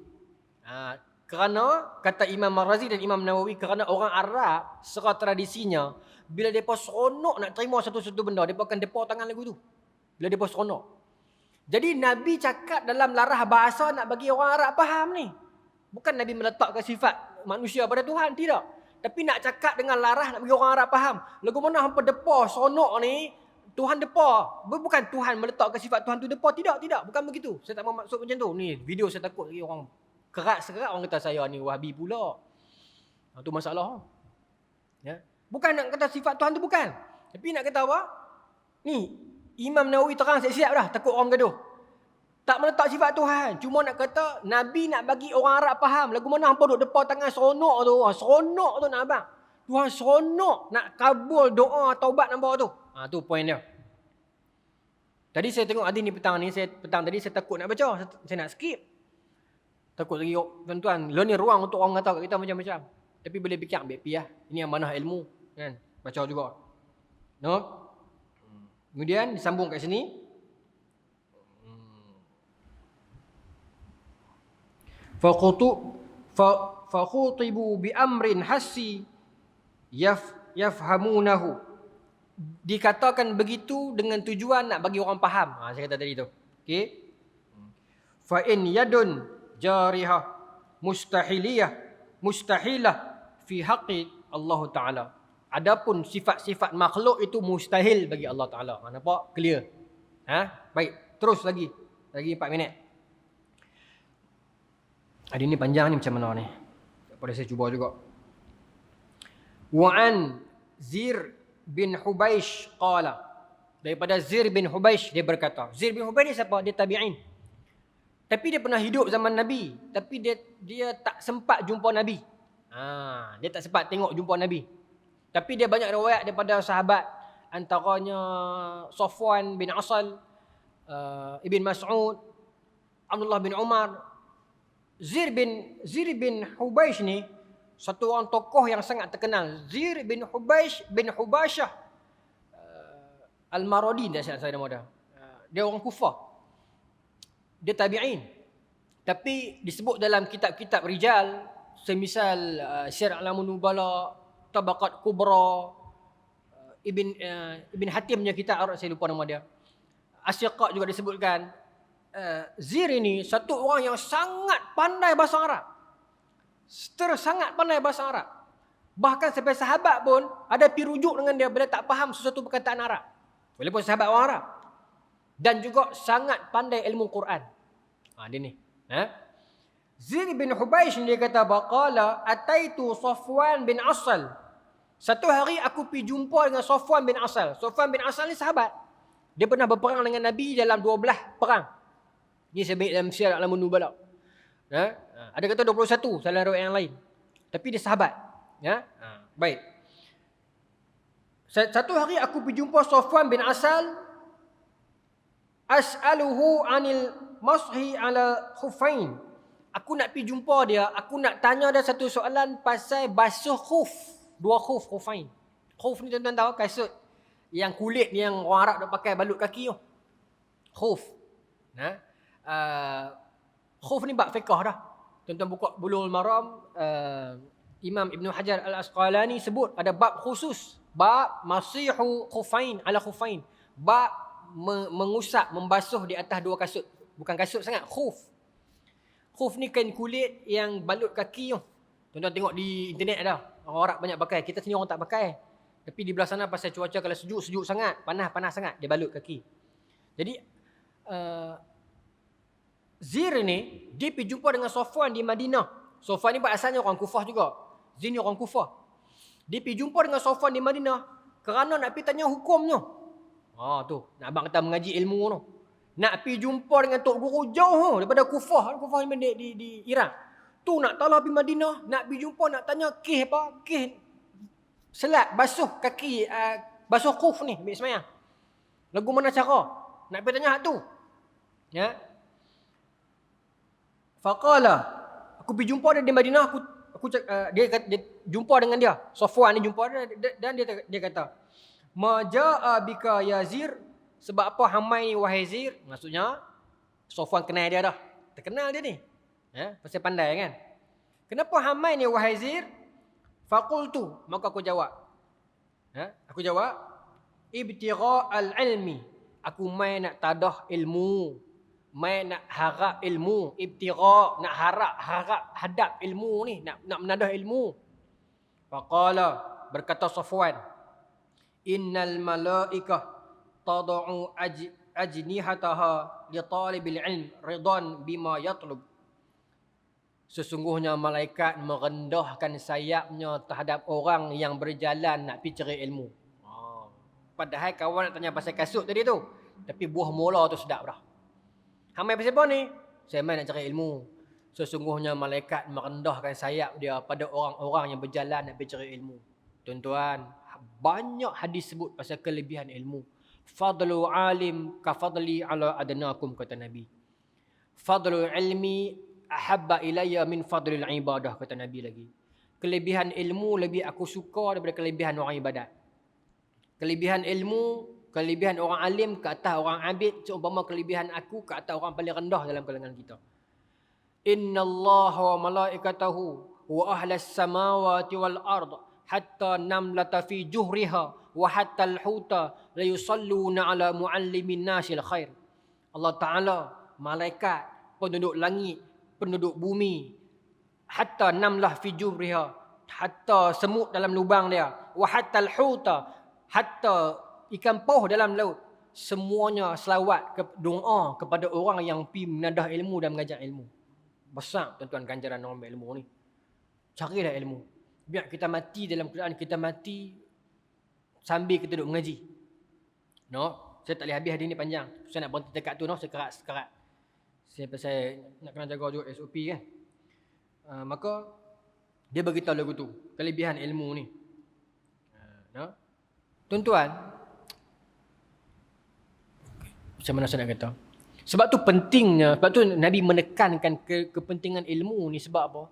Kerana kata Imam Ar-Razi dan Imam Nawawi, kerana orang Arab secara tradisinya bila depa seronok nak terima satu-satu benda, depa akan depa tangan lagu tu. Bila depa seronok. Jadi Nabi cakap dalam larah bahasa nak bagi orang Arab faham ni. Bukan Nabi meletakkan sifat manusia pada Tuhan, tidak. Tapi nak cakap dengan larah nak bagi orang Arab faham. Lagu mana hampa depa seronok ni, Tuhan depa. Bukan Tuhan meletakkan sifat Tuhan tu depa, tidak. Bukan begitu. Saya tak mau maksud macam tu. Ni video saya takut lagi orang kerat-sekerat orang kata saya ni Wahabi pula. Itu masalah. Ya. Bukan nak kata sifat Tuhan tu, bukan. Tapi nak kata apa? Ni Imam Nawawi terang siap-siap dah, takut orang gaduh. Tak meletak sifat Tuhan. Cuma nak kata Nabi nak bagi orang Arab faham. Lagu mana hampa duduk depan tangan seronok tu. Seronok tu nak abang. Tuhan seronok nak kabul doa taubat nampak tu. Tu poin dia. Tadi saya tengok hadis ni petang tadi saya takut nak baca. Saya nak skip. Takut lagi tuan-tuan. Lo ni ruang untuk orang kata kat kita macam-macam. Tapi boleh fikir ambil pi lah. Ini amanah ilmu. Kan? Baca juga. No? Kemudian disambung kat sini. Fakhutibu bi amrin hassi yafhamunahu. Dikatakan begitu dengan tujuan nak bagi orang faham. Saya kata tadi tu. Okey. Fa in yadun jarihah mustahilah fi haqqi Allah Taala. Adapun sifat-sifat makhluk itu mustahil bagi Allah Taala. Nampak? Clear. Baik, terus lagi 4 minit. Hari ni panjang ni macam mana ni? Pada saya cuba juga. Wa an Zir bin Hubaish qala. Daripada Zir bin Hubaish dia berkata. Zir bin Hubaish ni siapa? Dia tabi'in. Tapi dia pernah hidup zaman Nabi, tapi dia tak sempat jumpa Nabi. Dia tak sempat tengok jumpa Nabi. Tapi dia banyak riwayat daripada sahabat, antaranya Safwan bin Asal, Ibn Mas'ud, Abdullah bin Umar. Zir bin Hubaish ni satu orang tokoh yang sangat terkenal. Zir bin Hubaish bin Hubashah Al-Maradi, dah saya nama dia. Dia orang Kufah. Dia tabi'in. Tapi disebut dalam kitab-kitab rijal, semisal Syiar A'lamun Nubala, Tabaqat Kubra, Ibn Hatimnya kitab, saya lupa nama dia. Asyiqa juga disebutkan. Zir ini satu orang yang sangat pandai bahasa Arab. Sangat pandai bahasa Arab. Bahkan sampai sahabat pun ada pi rujuk dengan dia bila tak faham sesuatu perkataan Arab. Walaupun sahabat orang Arab. Dan juga sangat pandai ilmu Quran. Dia ni. Zir bin Hubaish dia kata baqala ataitu Safwan bin Asal. Satu hari aku pergi jumpa dengan Safwan bin Asal. Safwan bin Asal ni sahabat. Dia pernah berperang dengan Nabi dalam 12 perang. Ini saya baik dalam Syiar A'lamun Nubala. Ada kata 21, salah riwayat yang lain. Tapi dia sahabat. Baik. Satu hari aku pergi jumpa Safwan bin Asal. As'aluhu anil mashi ala khufain. Aku nak pergi jumpa dia, aku nak tanya dia satu soalan pasal basuh khuf. 2 khuf, khufain. Khuf ni tuan-tuan tahu, kasut yang kulit yang orang Arab dah pakai balut kaki tu. Khuf. Khuf ni bab fiqh dah. Tuan-tuan buka Bulughul Maram, Imam Ibn Hajar Al-Asqalani sebut ada bab khusus, bab masihu khufain ala khufain. Bab mengusap, membasuh di atas 2 kasut. Bukan kasut sangat, khuf. Khuf ni kain kulit yang balut kaki tu. Tuan-tuan tengok di internet ada. Orang Arab banyak pakai. Kita sini orang tak pakai. Tapi di belah sana pasal cuaca kalau sejuk sangat, panas sangat, dia balut kaki. Jadi Zir ni, dia pergi jumpa dengan Safwan di Madinah. Safwan ni asalnya orang Kufah juga. Zir ni orang Kufah. Dia pergi jumpa dengan Safwan di Madinah kerana nak pergi tanya hukumnya. Tu, nak abang kata mengaji ilmu tu. Nak pergi jumpa dengan tok guru jauh daripada Kufah. Kufah ni di Iraq. Tu nak talah pergi Madinah, nak pergi jumpa, nak tanya kes apa? Kes Selat, basuh kaki, basuh kuf ni, ambil semayang. Lagu mana cara? Nak pergi tanya hak tu. Ya. Faqala, aku pergi jumpa dia di Madinah, dia jumpa dengan dia. Safwan ni jumpa dia dan dia kata, "Ma jaa bika ya Zir?" Sebab apa hamai ni wahai Zir? Maksudnya Safwan kenal dia dah. Terkenal dia ni. Ya, pasal pandai kan? Kenapa hamai ni wahai Zir? Faqultu, maka aku jawab. Ya, aku jawab, ibtigha al-ilmi. Aku mai nak tadah ilmu. Mai nak harap ilmu. Ibtigha, nak harap hadap ilmu ni, nak menadah ilmu. Faqala, berkata Safwan, innal malaikah tad'u ajnihataha li talibil ilm ridan bima yatlub. Sesungguhnya malaikat merendahkan sayapnya terhadap orang yang berjalan nak pergi cari ilmu. Padahal kawan nak tanya pasal kasut tadi tu, tapi buah mola tu sedap dah. Hamai pasal apa ni? Saya main nak cari ilmu. Sesungguhnya malaikat merendahkan sayap dia pada orang-orang yang berjalan nak pergi cari ilmu. Tuan-tuan, banyak hadis sebut pasal kelebihan ilmu. Fadlu alim ka fadli ala adnakum, kata Nabi. Fadlu ilmi ahabba ilayya min fadlil ibadah, kata Nabi lagi. Kelebihan ilmu lebih aku suka daripada kelebihan orang ibadat. Kelebihan ilmu, kelebihan orang alim ke atas orang abid, seumpama kelebihan aku ke atas orang paling rendah dalam kalangan kita. Inna Allah wa malaikatahu wa ahlas samawati wal ard hatta namlata fi juhriha wa hatta al-huta la yusalluna ala muallimin nasil khair. Allah Ta'ala, malaikat, penduduk langit, penduduk bumi, hatta namlah fi juhriha, hatta semut dalam lubang dia, wa hatta al-huta, hatta ikan paus dalam laut, semuanya selawat doa kepada orang yang pergi menadah ilmu dan mengajar ilmu. Besar tuan-tuan ganjaran orang berilmu ni. Carilah ilmu. Biar kita mati dalam Quran, kita mati sambil kita duduk mengaji. No, saya tak boleh habis hadis ni panjang. Saya nak berhenti dekat tu, no, sekerat. Saya nak kena jaga juga SOP kan. Maka dia beritahu lagu tu, kelebihan ilmu ni. No? Tuan-tuan, macam mana saya nak kata? Sebab tu pentingnya, sebab tu Nabi menekankan kepentingan ilmu ni. Sebab apa?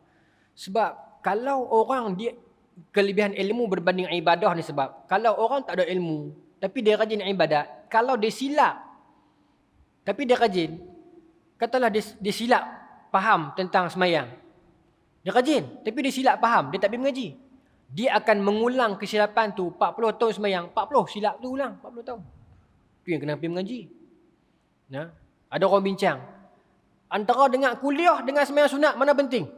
Sebab kalau orang dia kelebihan ilmu berbanding ibadah ni, sebab kalau orang tak ada ilmu tapi dia rajin ibadat, kalau dia silap tapi dia rajin, katalah dia silap faham tentang semayang, dia rajin tapi dia silap faham, dia tak pergi mengaji, dia akan mengulang kesilapan tu 40 tahun semayang, 40 silap tu ulang 40 tahun. Tu yang kena pergi mengaji. Nah, ada orang bincang antara dengar kuliah dengan semayang sunat mana penting?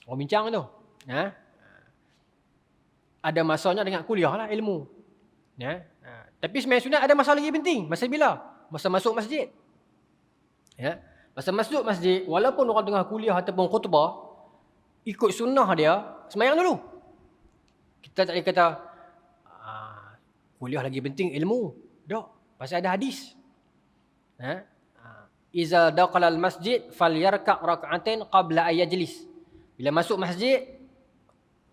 Orang bincang tu. Ada masanya dengar kuliah lah ilmu. Tapi semayang sunat ada masa lagi penting. Masa bila? Masa masuk masjid. Masa masuk masjid, walaupun orang tengah kuliah ataupun khutbah, ikut sunnah dia, semayang dulu. Kita tak boleh kata kuliah lagi penting ilmu. Tak. Pasal ada hadis. Iza daqala al-masjid falyarka' rak'atain qabla ay yajlis. Bila masuk masjid,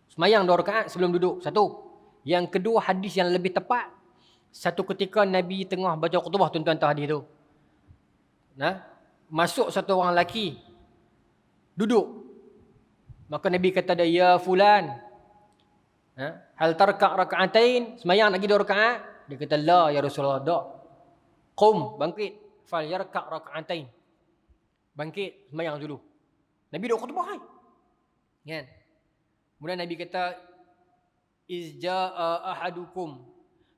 semayang 2 rakaat sebelum duduk. Satu. Yang kedua, hadis yang lebih tepat. Satu ketika Nabi tengah baca khutbah, tuan-tuan tahu hadis tu. Masuk satu orang lelaki, duduk. Maka Nabi kata dia, ya fulan, hal tarka' raka'atain, semayang lagi 2 rakaat? Dia kata, la ya Rasulullah, tak. Qum, bangkit, fal yarka' raka'atain. Bangkit, semayang dulu. Nabi duduk khutbah kan? Kemudian Nabi kata, izja'a ahadukum,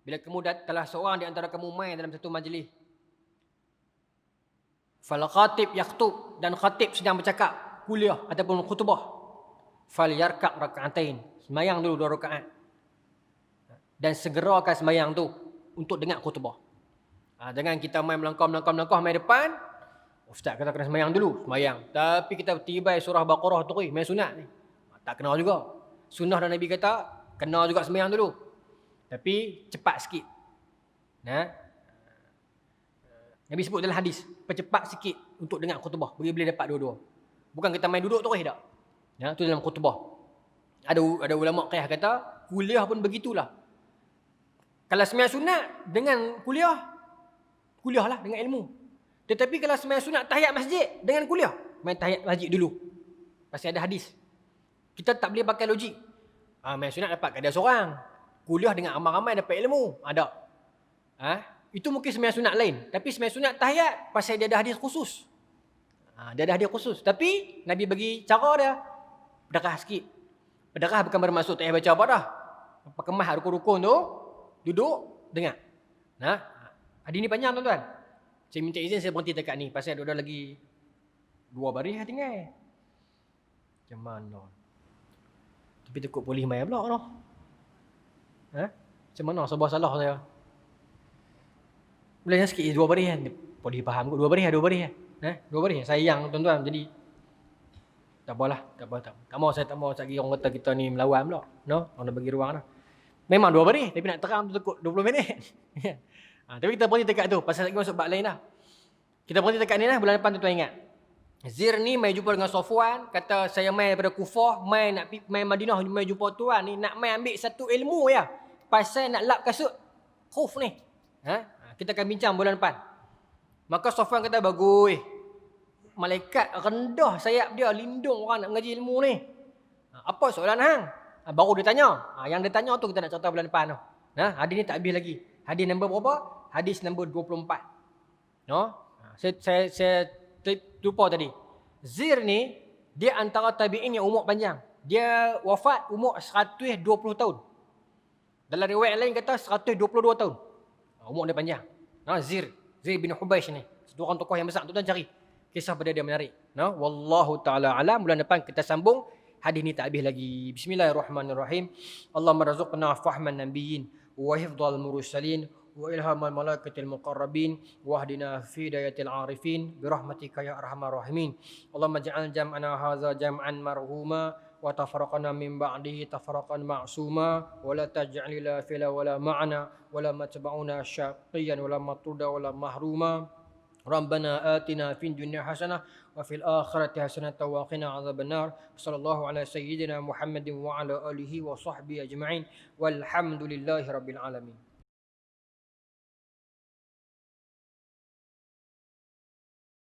bila kamu telah seorang di antara kamu main dalam satu majlis, fal khatib yaktub, dan khatib sedang bercakap kuliah ataupun khutbah, fal yarka' raka'atain, semayang dulu 2 rakaat, dan segerakan semayang tu untuk dengar khutbah. Jangan kita main melangkah main depan. Ustaz kata kena semayang dulu, semayang. Tapi kita tibai surah Baqarah tu, main sunat ni. Tak kena juga. Sunnah dan Nabi kata, kena juga semayang dulu. Tapi cepat sikit. Nabi sebut dalam hadis, percepat sikit untuk dengar khutbah. Boleh dapat dua-dua. Bukan kita main duduk terus tak. Tu dalam khutbah. Ada ulama qiyas kata kuliah pun begitulah. Kalau sembahyang sunat dengan kuliah lah dengan ilmu. Tetapi kalau sembahyang sunat tahiyat masjid dengan kuliah, main tahiyat masjid dulu. Pasal ada hadis. Kita tak boleh pakai logik. Main sunat dapat kadar seorang. Kuliah dengan ramai-ramai dapat ilmu. Ada. Itu mungkin sembahyang sunat lain. Tapi sembahyang sunat tahiyat pasal dia ada hadis khusus. Dia ada hadis khusus. Tapi Nabi bagi cara dia. Pedekah sikit. Pedekah bukan bermaksud tak payah baca apa dah. Apa kemas rukun-rukun tu. Duduk, dengar. Hadis ni panjang tuan-tuan. Saya minta izin saya berhenti dekat ni. Pasal ada lagi 2 baris tinggal. Macam mana? Tapi takut polis mai pula noh. Macam mana sebab salah saya? Boleh sikit 2 baris kan. Polis faham kot 2 baris 2 baris. 2 baris. Sayang tuan-tuan. Jadi tak apalah, tak mau saya tak mau lagi orang kata kita ni melawan pula. Orang dah bagi ruang dah. Memang 2 baris tapi nak terang tu takut 20 minit. Tapi kita berhenti dekat tu pasal lagi masuk bab lain dah. Kita berhenti dekat ni lah, bulan depan tuan-tuan ingat. Zir ni mai jumpa dengan Safwan, kata saya mai daripada Kufah, mai Madinah, mai jumpa tuan ni nak mai ambil satu ilmu ya. Pasal nak lap kasut khuf ni. Kita akan bincang bulan depan. Maka Safwan kata bagus. Malaikat rendah sayap dia lindung orang nak mengaji ilmu ni. Apa soalan hang? Baru dia tanya. Yang dia tanya tu kita nak cerita bulan depan tu. Hadis ni tak habis lagi. Hadis nombor berapa? Hadis nombor 24. Saya lupa tadi. Zir ni dia antara tabi'in yang umur panjang. Dia wafat umur 120 tahun. Dalam riwayat lain kata 122 tahun. Umur dia panjang. Zir bin Hubaish ni. Satu orang tokoh yang besar. Tuan-tuan cari kisah pada dia menarik. Wallahu ta'ala alam. Bulan depan kita sambung. Hadis ni tak habis lagi. Bismillahirrahmanirrahim. Allahumma razuqna fahman nabiyyin wa hifdhal mursalin wa ilhamal malaikatil muqarrabin wa hdina fi hidayatil arifin bi rahmatika ya arhamar rahimin. Allahumma ja'al jam'ana hadza jam'an marhuma wa tafarraqana min ba'dihi tafarraqan ma'suma wa la taj'al ila fila wala ma'ana wa la matba'una syaqiyan wa la matruda wa la mahruma. Rabbana atina fid dunya hasanah wa fil akhirati hasanah wa qina adzabannar. Sallallahu ala sayyidina Muhammadin wa ala alihi wa sahbihi ajma'in. Walhamdulillahi rabbil alamin.